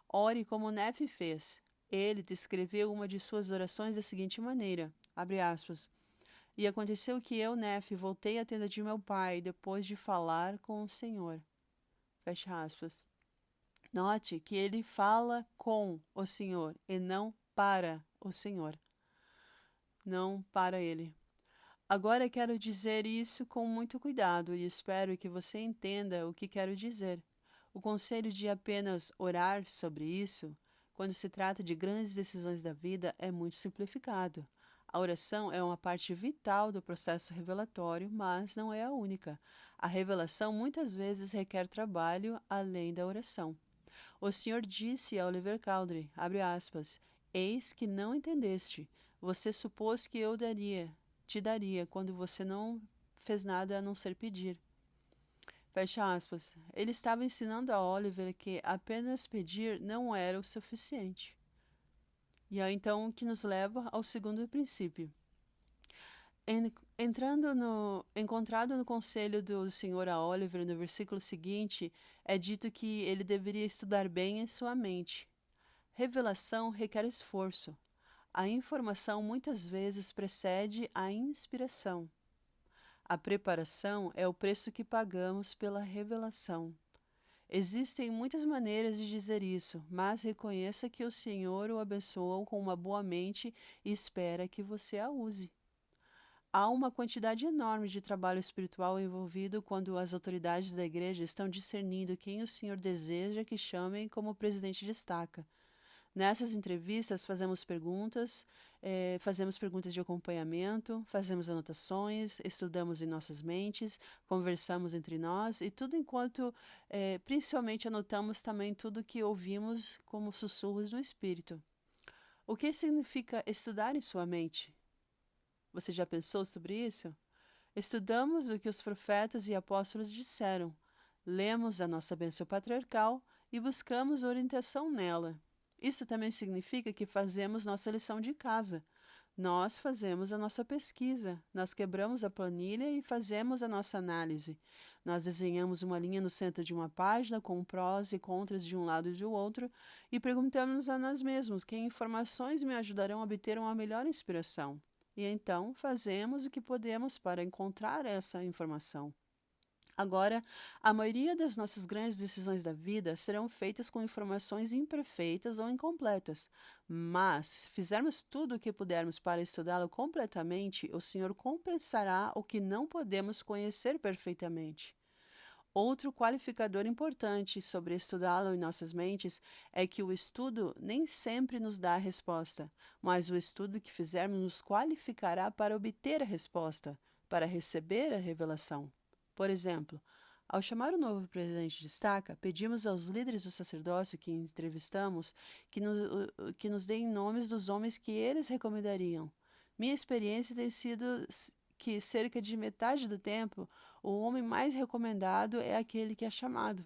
Ore como Nefe fez. Ele descreveu uma de suas orações da seguinte maneira, abre aspas, e aconteceu que eu, Nefe, voltei à tenda de meu pai depois de falar com o Senhor. Fecha aspas. Note que ele fala com o Senhor e não para o Senhor. Não para ele. Agora quero dizer isso com muito cuidado e espero que você entenda o que quero dizer. O conselho de apenas orar sobre isso, quando se trata de grandes decisões da vida, é muito simplificado. A oração é uma parte vital do processo revelatório, mas não é a única. A revelação muitas vezes requer trabalho além da oração. O Senhor disse a Oliver Cowdery, abre aspas, eis que não entendeste. Você supôs que eu te daria, quando você não fez nada a não ser pedir. Fecha aspas. Ele estava ensinando a Oliver que apenas pedir não era o suficiente. E é então que nos leva ao segundo princípio. Encontrado no conselho do Senhor a Oliver, no versículo seguinte, é dito que ele deveria estudar bem em sua mente. Revelação requer esforço. A informação muitas vezes precede a inspiração. A preparação é o preço que pagamos pela revelação. Existem muitas maneiras de dizer isso, mas reconheça que o Senhor o abençoou com uma boa mente e espera que você a use. Há uma quantidade enorme de trabalho espiritual envolvido quando as autoridades da igreja estão discernindo quem o Senhor deseja que chamem como presidente de estaca. Nessas entrevistas, fazemos perguntas de acompanhamento, fazemos anotações, estudamos em nossas mentes, conversamos entre nós e tudo enquanto, principalmente, anotamos também tudo que ouvimos como sussurros no Espírito. O que significa estudar em sua mente? Você já pensou sobre isso? Estudamos o que os profetas e apóstolos disseram, lemos a nossa bênção patriarcal e buscamos orientação nela. Isso também significa que fazemos nossa lição de casa. Nós fazemos a nossa pesquisa, nós quebramos a planilha e fazemos a nossa análise. Nós desenhamos uma linha no centro de uma página com prós e contras de um lado e do outro e perguntamos a nós mesmos que informações me ajudarão a obter uma melhor inspiração. E então fazemos o que podemos para encontrar essa informação. Agora, a maioria das nossas grandes decisões da vida serão feitas com informações imperfeitas ou incompletas. Mas, se fizermos tudo o que pudermos para estudá-lo completamente, o Senhor compensará o que não podemos conhecer perfeitamente. Outro qualificador importante sobre estudá-lo em nossas mentes é que o estudo nem sempre nos dá a resposta, mas o estudo que fizermos nos qualificará para obter a resposta, para receber a revelação. Por exemplo, ao chamar o novo presidente de estaca, pedimos aos líderes do sacerdócio que entrevistamos que nos deem nomes dos homens que eles recomendariam. Minha experiência tem sido que cerca de metade do tempo, o homem mais recomendado é aquele que é chamado.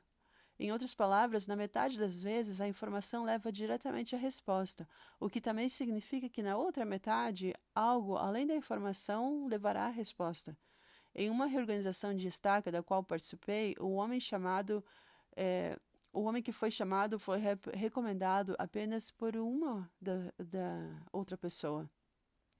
Em outras palavras, na metade das vezes, a informação leva diretamente à resposta, o que também significa que na outra metade, algo além da informação levará à resposta. Em uma reorganização de estaca da qual participei, eh, o homem que foi chamado foi recomendado apenas por uma da outra pessoa.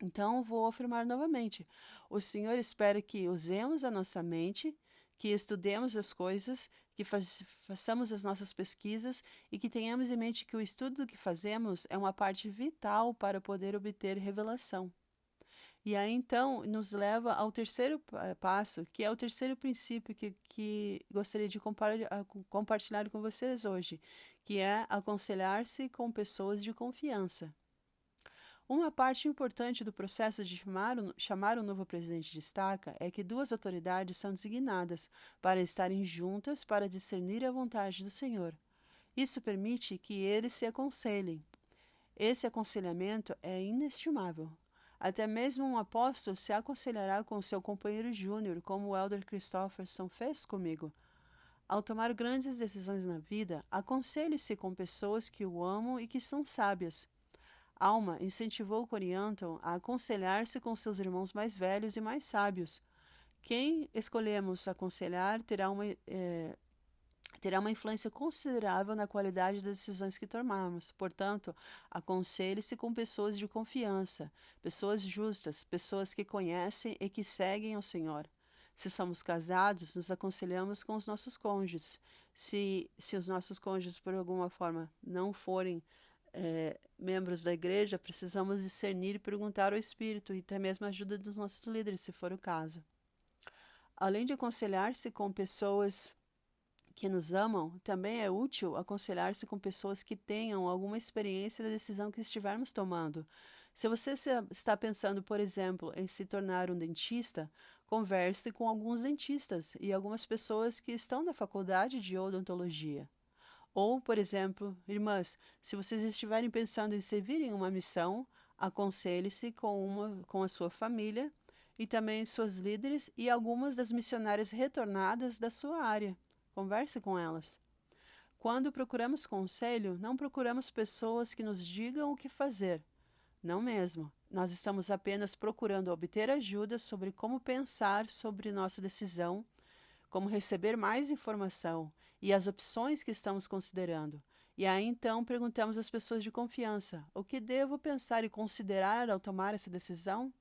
Então, vou afirmar novamente: o Senhor espera que usemos a nossa mente, que estudemos as coisas, que façamos as nossas pesquisas e que tenhamos em mente que o estudo do que fazemos é uma parte vital para poder obter revelação. E aí, então, nos leva ao terceiro passo, que é o terceiro princípio que gostaria de compartilhar com vocês hoje, que é aconselhar-se com pessoas de confiança. Uma parte importante do processo de chamar um novo presidente de estaca é que duas autoridades são designadas para estarem juntas para discernir a vontade do Senhor. Isso permite que eles se aconselhem. Esse aconselhamento é inestimável. Até mesmo um apóstolo se aconselhará com seu companheiro júnior, como o Elder Christofferson fez comigo. Ao tomar grandes decisões na vida, aconselhe-se com pessoas que o amam e que são sábias. Alma incentivou Corianton a aconselhar-se com seus irmãos mais velhos e mais sábios. Quem escolhemos aconselhar terá uma influência considerável na qualidade das decisões que tomarmos. Portanto, aconselhe-se com pessoas de confiança, pessoas justas, pessoas que conhecem e que seguem ao Senhor. Se somos casados, nos aconselhamos com os nossos cônjuges. Se os nossos cônjuges, por alguma forma, não forem membros da igreja, precisamos discernir e perguntar ao Espírito e até mesmo a ajuda dos nossos líderes, se for o caso. Além de aconselhar-se com pessoas que nos amam, também é útil aconselhar-se com pessoas que tenham alguma experiência da decisão que estivermos tomando. Se você está pensando, por exemplo, em se tornar um dentista, converse com alguns dentistas e algumas pessoas que estão na faculdade de odontologia. Ou, por exemplo, irmãs, se vocês estiverem pensando em servir em uma missão, aconselhe-se com a sua família e também suas líderes e algumas das missionárias retornadas da sua área. Converse com elas. Quando procuramos conselho, não procuramos pessoas que nos digam o que fazer. Não mesmo. Nós estamos apenas procurando obter ajuda sobre como pensar sobre nossa decisão, como receber mais informação e as opções que estamos considerando. E aí então perguntamos às pessoas de confiança: o que devo pensar e considerar ao tomar essa decisão?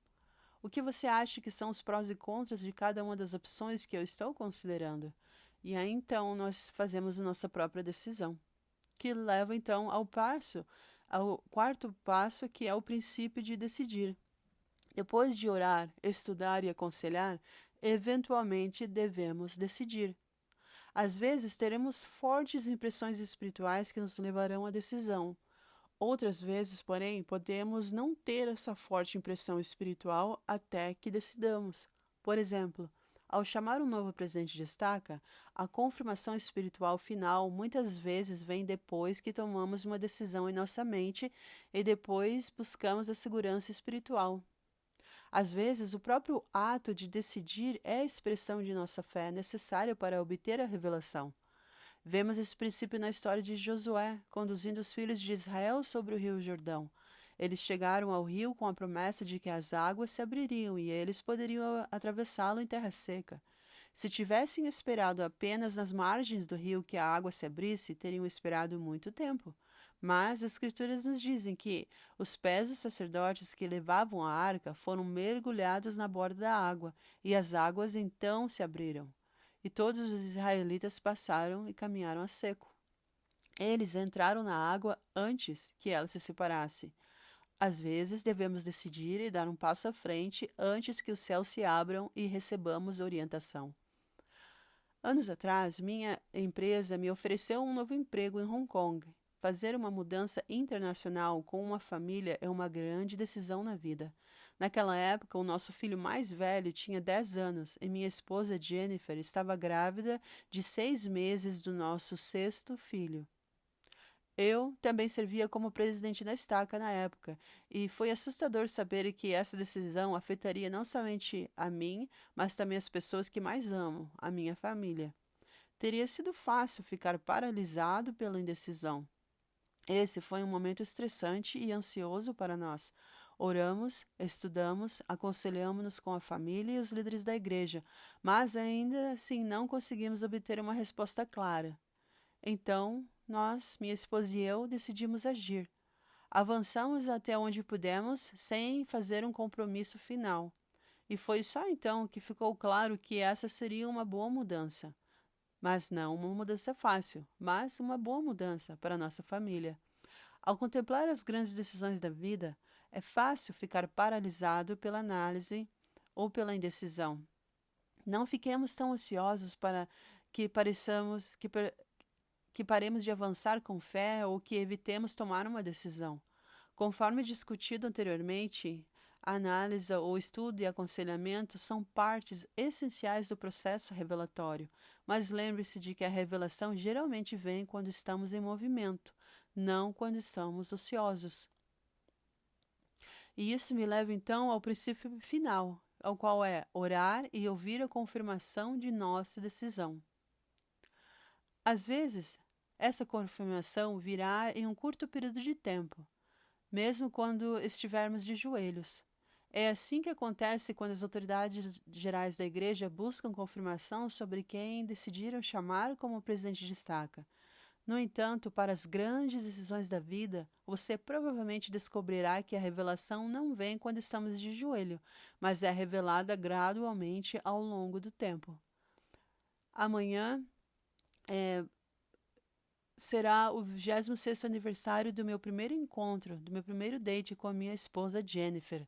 O que você acha que são os prós e contras de cada uma das opções que eu estou considerando? E aí então nós fazemos a nossa própria decisão, que leva então ao quarto passo, que é o princípio de decidir. Depois de orar, estudar e aconselhar, eventualmente devemos decidir. Às vezes teremos fortes impressões espirituais que nos levarão à decisão. Outras vezes, porém, podemos não ter essa forte impressão espiritual até que decidamos. Por exemplo, ao chamar um novo presidente de estaca, a confirmação espiritual final muitas vezes vem depois que tomamos uma decisão em nossa mente e depois buscamos a segurança espiritual. Às vezes, o próprio ato de decidir é a expressão de nossa fé necessária para obter a revelação. Vemos esse princípio na história de Josué, conduzindo os filhos de Israel sobre o rio Jordão. Eles chegaram ao rio com a promessa de que as águas se abririam e eles poderiam atravessá-lo em terra seca. Se tivessem esperado apenas nas margens do rio que a água se abrisse, teriam esperado muito tempo. Mas as Escrituras nos dizem que os pés dos sacerdotes que levavam a arca foram mergulhados na borda da água, e as águas então se abriram. E todos os israelitas passaram e caminharam a seco. Eles entraram na água antes que ela se separasse. Às vezes devemos decidir e dar um passo à frente antes que os céus se abram e recebamos orientação. Anos atrás, minha empresa me ofereceu um novo emprego em Hong Kong. Fazer uma mudança internacional com uma família é uma grande decisão na vida. Naquela época, o nosso filho mais velho tinha 10 anos e minha esposa Jennifer estava grávida de 6 meses do nosso sexto filho. Eu também servia como presidente da estaca na época, e foi assustador saber que essa decisão afetaria não somente a mim, mas também as pessoas que mais amo, a minha família. Teria sido fácil ficar paralisado pela indecisão. Esse foi um momento estressante e ansioso para nós. Oramos, estudamos, aconselhamos-nos com a família e os líderes da igreja, mas ainda assim não conseguimos obter uma resposta clara. Então, nós, minha esposa e eu, decidimos agir. Avançamos até onde pudemos, sem fazer um compromisso final. E foi só então que ficou claro que essa seria uma boa mudança. Mas não uma mudança fácil, mas uma boa mudança para nossa família. Ao contemplar as grandes decisões da vida, é fácil ficar paralisado pela análise ou pela indecisão. Não fiquemos tão ansiosos para que pareçamos que paremos de avançar com fé ou que evitemos tomar uma decisão. Conforme discutido anteriormente, a análise, o estudo e aconselhamento são partes essenciais do processo revelatório, mas lembre-se de que a revelação geralmente vem quando estamos em movimento, não quando estamos ociosos. E isso me leva então ao princípio final, ao qual é orar e ouvir a confirmação de nossa decisão. Às vezes, essa confirmação virá em um curto período de tempo, mesmo quando estivermos de joelhos. É assim que acontece quando as autoridades gerais da igreja buscam confirmação sobre quem decidiram chamar como presidente de estaca. No entanto, para as grandes decisões da vida, você provavelmente descobrirá que a revelação não vem quando estamos de joelho, mas é revelada gradualmente ao longo do tempo. Amanhã será o 26º aniversário do meu primeiro encontro, do meu primeiro date com a minha esposa Jennifer.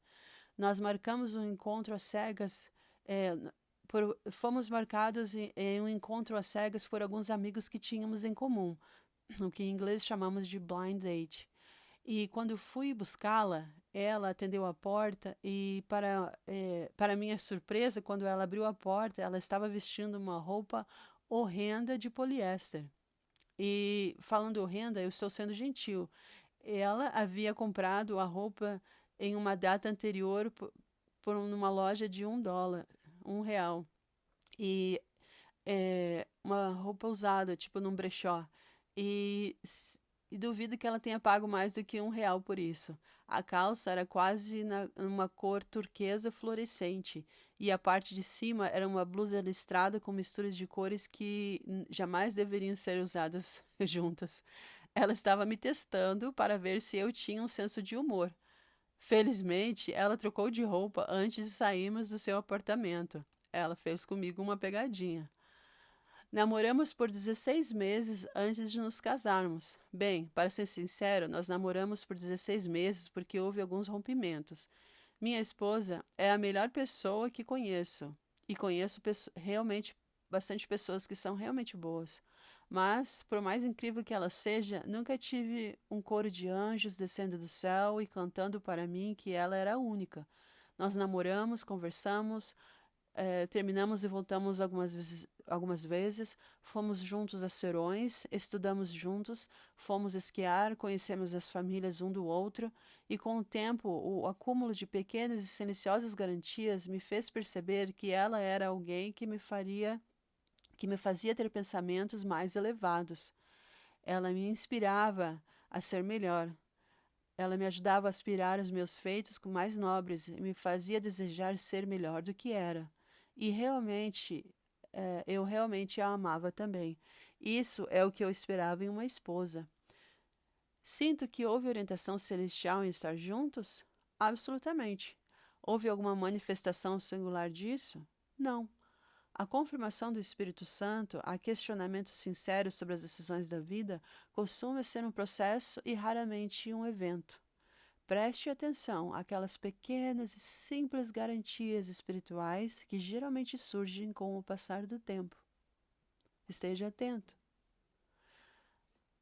Nós marcamos um encontro às cegas, fomos marcados em um encontro às cegas por alguns amigos que tínhamos em comum, o que em inglês chamamos de blind date. E quando fui buscá-la, ela atendeu a porta e, para minha surpresa, quando ela abriu a porta, ela estava vestindo uma roupa horrenda de poliéster. E falando horrenda, eu estou sendo gentil. Ela havia comprado a roupa em uma data anterior por numa loja de $1, R$ 1. E uma roupa usada, tipo num brechó. E, e duvido que ela tenha pago mais do que R$ 1 por isso. A calça era quase numa cor turquesa fluorescente. E a parte de cima era uma blusa listrada com misturas de cores que jamais deveriam ser usadas juntas. Ela estava me testando para ver se eu tinha um senso de humor. Felizmente, ela trocou de roupa antes de sairmos do seu apartamento. Ela fez comigo uma pegadinha. Namoramos por 16 meses antes de nos casarmos. Bem, para ser sincero, nós namoramos por 16 meses porque houve alguns rompimentos. Minha esposa é a melhor pessoa que conheço. E conheço realmente bastante pessoas que são realmente boas. Mas, por mais incrível que ela seja, nunca tive um coro de anjos descendo do céu e cantando para mim que ela era a única. Nós namoramos, conversamos, terminamos e voltamos algumas vezes, fomos juntos a Serões, estudamos juntos, fomos esquiar, conhecemos as famílias um do outro, e com o tempo, o acúmulo de pequenas e silenciosas garantias me fez perceber que ela era alguém que me fazia ter pensamentos mais elevados. Ela me inspirava a ser melhor. Ela me ajudava a aspirar os meus feitos com mais nobres e me fazia desejar ser melhor do que era. E eu realmente a amava também. Isso é o que eu esperava em uma esposa. Sinto que houve orientação celestial em estar juntos? Absolutamente. Houve alguma manifestação singular disso? Não. A confirmação do Espírito Santo, a questionamentos sinceros sobre as decisões da vida, costuma ser um processo e raramente um evento. Preste atenção àquelas pequenas e simples garantias espirituais que geralmente surgem com o passar do tempo. Esteja atento.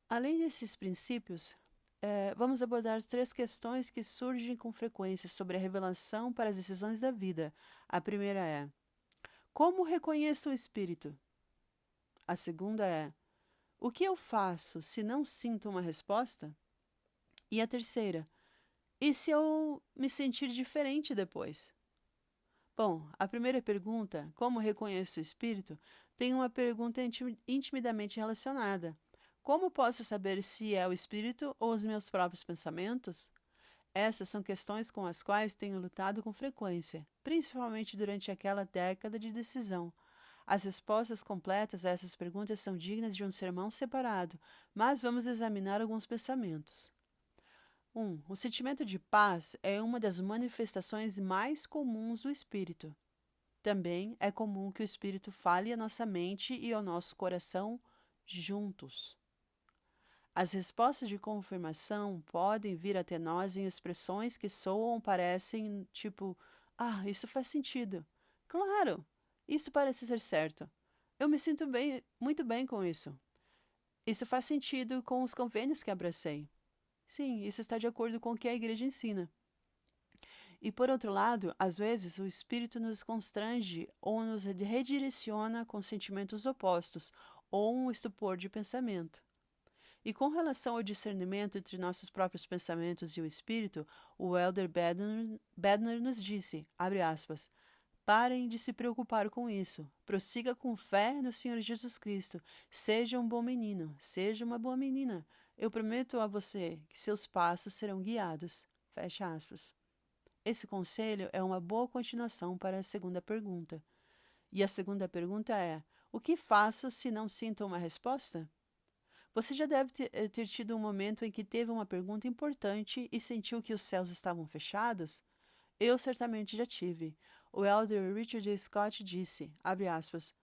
Além desses princípios, vamos abordar 3 questões que surgem com frequência sobre a revelação para as decisões da vida. A primeira é: como reconheço o Espírito? A segunda é: O que eu faço se não sinto uma resposta? E a terceira, e se eu me sentir diferente depois? Bom, a primeira pergunta, como reconheço o espírito, tem uma pergunta intimidamente relacionada. Como posso saber se é o espírito ou os meus próprios pensamentos? Essas são questões com as quais tenho lutado com frequência, principalmente durante aquela década de decisão. As respostas completas a essas perguntas são dignas de um sermão separado, mas vamos examinar alguns pensamentos. 1. O sentimento de paz é uma das manifestações mais comuns do espírito. Também é comum que o espírito fale à nossa mente e ao nosso coração juntos. As respostas de confirmação podem vir até nós em expressões que soam, parecem, tipo, isso faz sentido. Claro, isso parece ser certo. Eu me sinto bem, muito bem com isso. Isso faz sentido com os convênios que abracei. Sim, isso está de acordo com o que a igreja ensina. E por outro lado, às vezes o espírito nos constrange ou nos redireciona com sentimentos opostos ou um estupor de pensamento. E com relação ao discernimento entre nossos próprios pensamentos e o espírito, o Elder Bednar nos disse, abre aspas, parem de se preocupar com isso. Prossiga com fé no Senhor Jesus Cristo. Seja um bom menino, seja uma boa menina. Eu prometo a você que seus passos serão guiados. Fecha aspas. Esse conselho é uma boa continuação para a segunda pergunta. E a segunda pergunta é: o que faço se não sinto uma resposta? Você já deve ter tido um momento em que teve uma pergunta importante e sentiu que os céus estavam fechados? Eu certamente já tive. O elder Richard J. Scott disse, abre aspas,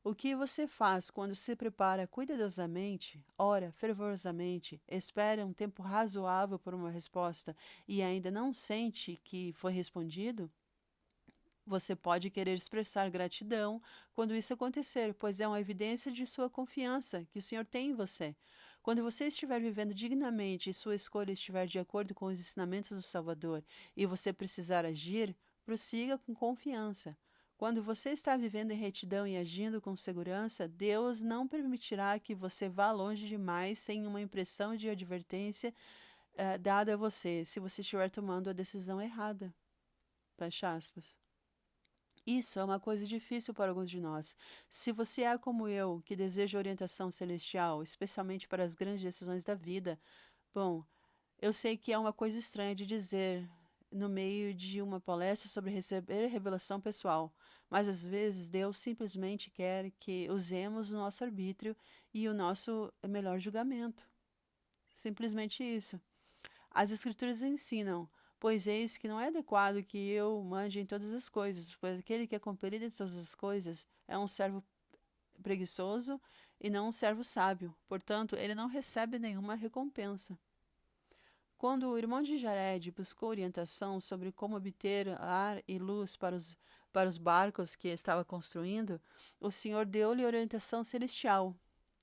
o que você faz quando se prepara cuidadosamente, ora fervorosamente, espera um tempo razoável por uma resposta e ainda não sente que foi respondido? Você pode querer expressar gratidão quando isso acontecer, pois é uma evidência de sua confiança que o Senhor tem em você. Quando você estiver vivendo dignamente e sua escolha estiver de acordo com os ensinamentos do Salvador e você precisar agir, prossiga com confiança. Quando você está vivendo em retidão e agindo com segurança, Deus não permitirá que você vá longe demais sem uma impressão de advertência dada a você, se você estiver tomando a decisão errada. Fecha aspas. Isso é uma coisa difícil para alguns de nós. Se você é como eu, que deseja orientação celestial, especialmente para as grandes decisões da vida, bom, eu sei que é uma coisa estranha de dizer no meio de uma palestra sobre receber revelação pessoal, mas às vezes Deus simplesmente quer que usemos o nosso arbítrio e o nosso melhor julgamento. Simplesmente isso. As Escrituras ensinam, pois eis que não é adequado que eu mande em todas as coisas, pois aquele que é compelido em todas as coisas é um servo preguiçoso e não um servo sábio. Portanto, ele não recebe nenhuma recompensa. Quando o irmão de Jared buscou orientação sobre como obter ar e luz para os barcos que estava construindo, o Senhor deu-lhe orientação celestial,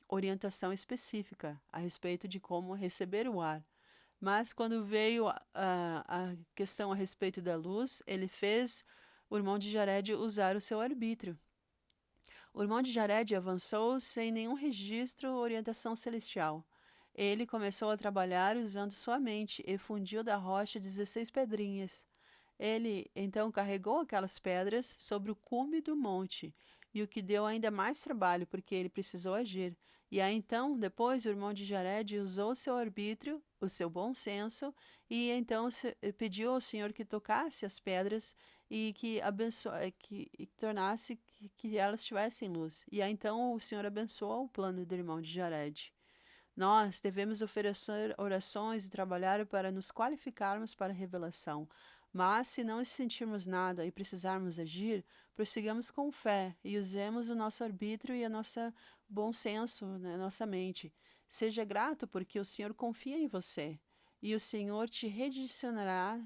orientação específica a respeito de como receber o ar. Mas quando veio a questão a respeito da luz, ele fez o irmão de Jared usar o seu arbítrio. O irmão de Jared avançou sem nenhum registro ou orientação celestial. Ele começou a trabalhar usando sua mente e fundiu da rocha 16 pedrinhas. Ele então carregou aquelas pedras sobre o cume do monte, e o que deu ainda mais trabalho, porque ele precisou agir. E aí então, depois, o irmão de Jared usou seu arbítrio, o seu bom senso, e então pediu ao Senhor que tocasse as pedras e que tornasse que elas tivessem luz. E aí então o Senhor abençoou o plano do irmão de Jared. Nós devemos oferecer orações e trabalhar para nos qualificarmos para a revelação. Mas, se não sentirmos nada e precisarmos agir, prossigamos com fé e usemos o nosso arbítrio e a nossa bom senso na nossa mente. Seja grato porque o Senhor confia em você. E o Senhor te redicionará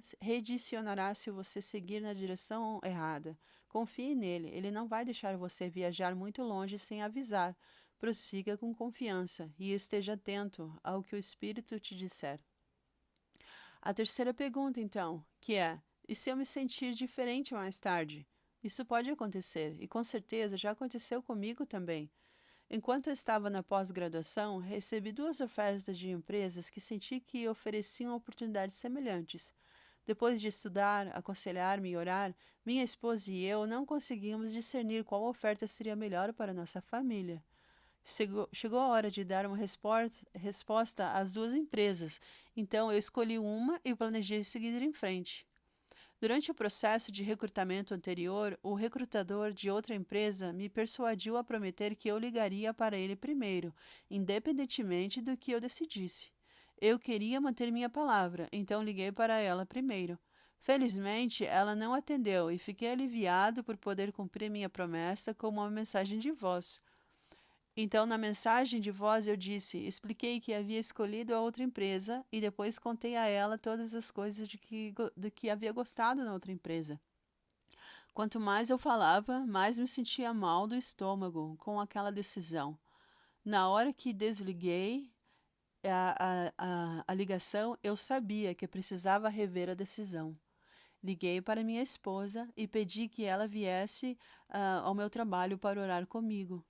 se você seguir na direção errada. Confie nele, ele não vai deixar você viajar muito longe sem avisar. Prossiga com confiança e esteja atento ao que o Espírito te disser. A terceira pergunta, então, que é: e se eu me sentir diferente mais tarde? Isso pode acontecer, e com certeza já aconteceu comigo também. Enquanto eu estava na pós-graduação, recebi 2 ofertas de empresas que senti que ofereciam oportunidades semelhantes. Depois de estudar, aconselhar-me e orar, minha esposa e eu não conseguimos discernir qual oferta seria melhor para nossa família. Chegou a hora de dar uma resposta às 2 empresas, então eu escolhi uma e planejei seguir em frente. Durante o processo de recrutamento anterior, o recrutador de outra empresa me persuadiu a prometer que eu ligaria para ele primeiro, independentemente do que eu decidisse. Eu queria manter minha palavra, então liguei para ela primeiro. Felizmente, ela não atendeu e fiquei aliviado por poder cumprir minha promessa com uma mensagem de voz. Então, na mensagem de voz, expliquei que havia escolhido a outra empresa e depois contei a ela todas as coisas do que havia gostado na outra empresa. Quanto mais eu falava, mais me sentia mal do estômago com aquela decisão. Na hora que desliguei a ligação, eu sabia que precisava rever a decisão. Liguei para minha esposa e pedi que ela viesse ao meu trabalho para orar comigo.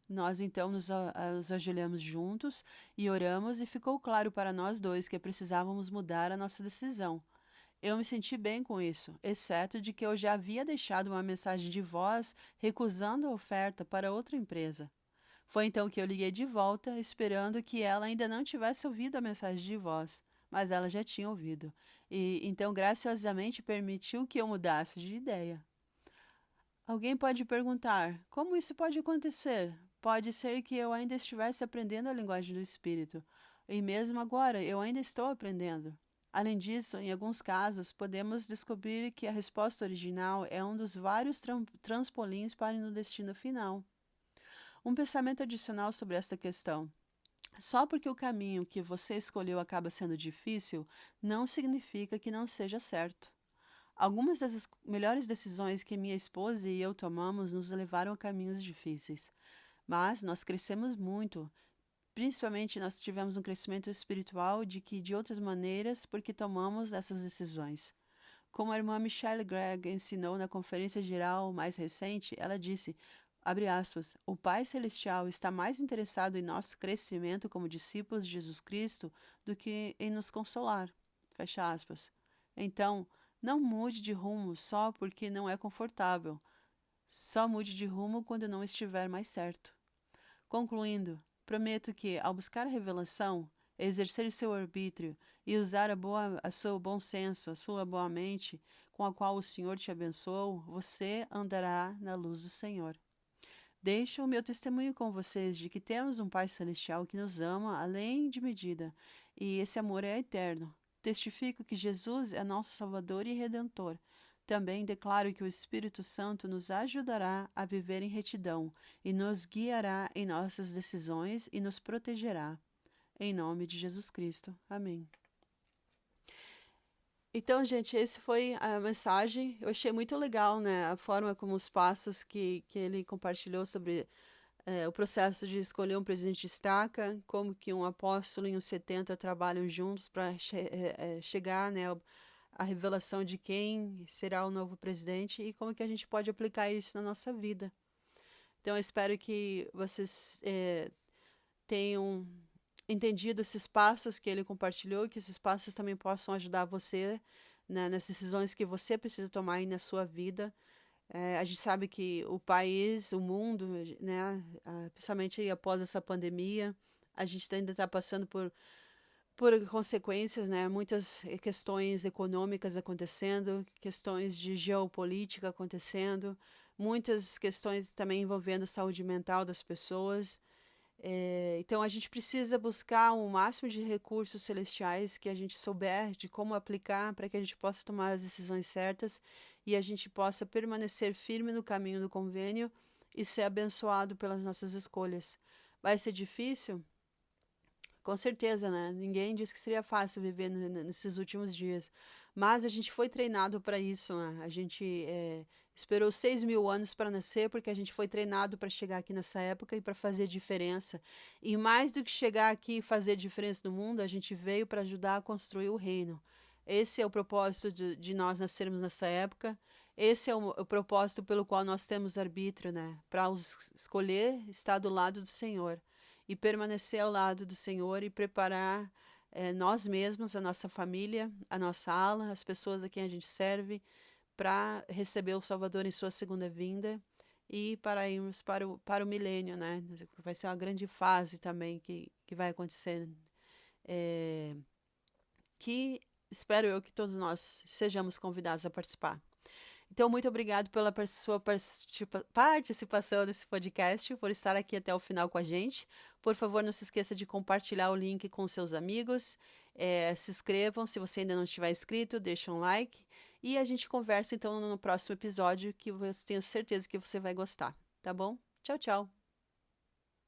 Nós então nos ajoelhamos juntos e oramos e ficou claro para nós dois que precisávamos mudar a nossa decisão. Eu me senti bem com isso, exceto de que eu já havia deixado uma mensagem de voz recusando a oferta para outra empresa. Foi então que eu liguei de volta, esperando que ela ainda não tivesse ouvido a mensagem de voz, mas ela já tinha ouvido, e então graciosamente permitiu que eu mudasse de ideia. Alguém pode perguntar: como isso pode acontecer? Pode ser que eu ainda estivesse aprendendo a linguagem do espírito, e mesmo agora eu ainda estou aprendendo. Além disso, em alguns casos, podemos descobrir que a resposta original é um dos vários trampolins para o destino final. Um pensamento adicional sobre esta questão. Só porque o caminho que você escolheu acaba sendo difícil, não significa que não seja certo. Algumas das melhores decisões que minha esposa e eu tomamos nos levaram a caminhos difíceis, mas nós crescemos muito. Principalmente nós tivemos um crescimento espiritual de outras maneiras porque tomamos essas decisões. Como a irmã Michelle Gregg ensinou na conferência geral mais recente, ela disse, abre aspas, o Pai Celestial está mais interessado em nosso crescimento como discípulos de Jesus Cristo do que em nos consolar. Fecha aspas. Então, não mude de rumo só porque não é confortável. Só mude de rumo quando não estiver mais certo. Concluindo, prometo que, ao buscar a revelação, exercer seu arbítrio e usar a seu bom senso, a sua boa mente, com a qual o Senhor te abençoou, você andará na luz do Senhor. Deixo o meu testemunho com vocês de que temos um Pai Celestial que nos ama além de medida, e esse amor é eterno. Testifico que Jesus é nosso Salvador e Redentor. Também declaro que o Espírito Santo nos ajudará a viver em retidão e nos guiará em nossas decisões e nos protegerá. Em nome de Jesus Cristo. Amém. Então, gente, esse foi a mensagem. Eu achei muito legal, né? A forma como os passos que ele compartilhou sobre o processo de escolher um presidente de estaca, como que um apóstolo e um 70 trabalham juntos para chegar, né, a revelação de quem será o novo presidente e como que a gente pode aplicar isso na nossa vida. Então, eu espero que vocês tenham entendido esses passos que ele compartilhou, que esses passos também possam ajudar você, né, nas decisões que você precisa tomar aí na sua vida. A gente sabe que o país, o mundo, né, principalmente aí após essa pandemia, a gente ainda está passando por consequências, né? Muitas questões econômicas acontecendo, questões de geopolítica acontecendo, muitas questões também envolvendo a saúde mental das pessoas. Então a gente precisa buscar o máximo de recursos celestiais que a gente souber de como aplicar para que a gente possa tomar as decisões certas e a gente possa permanecer firme no caminho do convênio e ser abençoado pelas nossas escolhas. Vai ser difícil? Com certeza, né? Ninguém disse que seria fácil viver nesses últimos dias. Mas a gente foi treinado para isso, né? A gente esperou 6.000 anos para nascer, porque a gente foi treinado para chegar aqui nessa época e para fazer diferença. E mais do que chegar aqui e fazer diferença no mundo, a gente veio para ajudar a construir o reino. Esse é o propósito de nós nascermos nessa época. Esse é o propósito pelo qual nós temos arbítrio, né? Para escolher estar do lado do Senhor e permanecer ao lado do Senhor e preparar nós mesmos, a nossa família, a nossa ala, as pessoas a quem a gente serve, para receber o Salvador em sua segunda vinda e para irmos para o milênio, né? Vai ser uma grande fase também que vai acontecer, que espero eu que todos nós sejamos convidados a participar. Então, muito obrigado pela sua participação nesse podcast, por estar aqui até o final com a gente. Por favor, não se esqueça de compartilhar o link com seus amigos. Se inscrevam, se você ainda não estiver inscrito, deixa um like. E a gente conversa então no próximo episódio, que eu tenho certeza que você vai gostar. Tá bom? Tchau, tchau.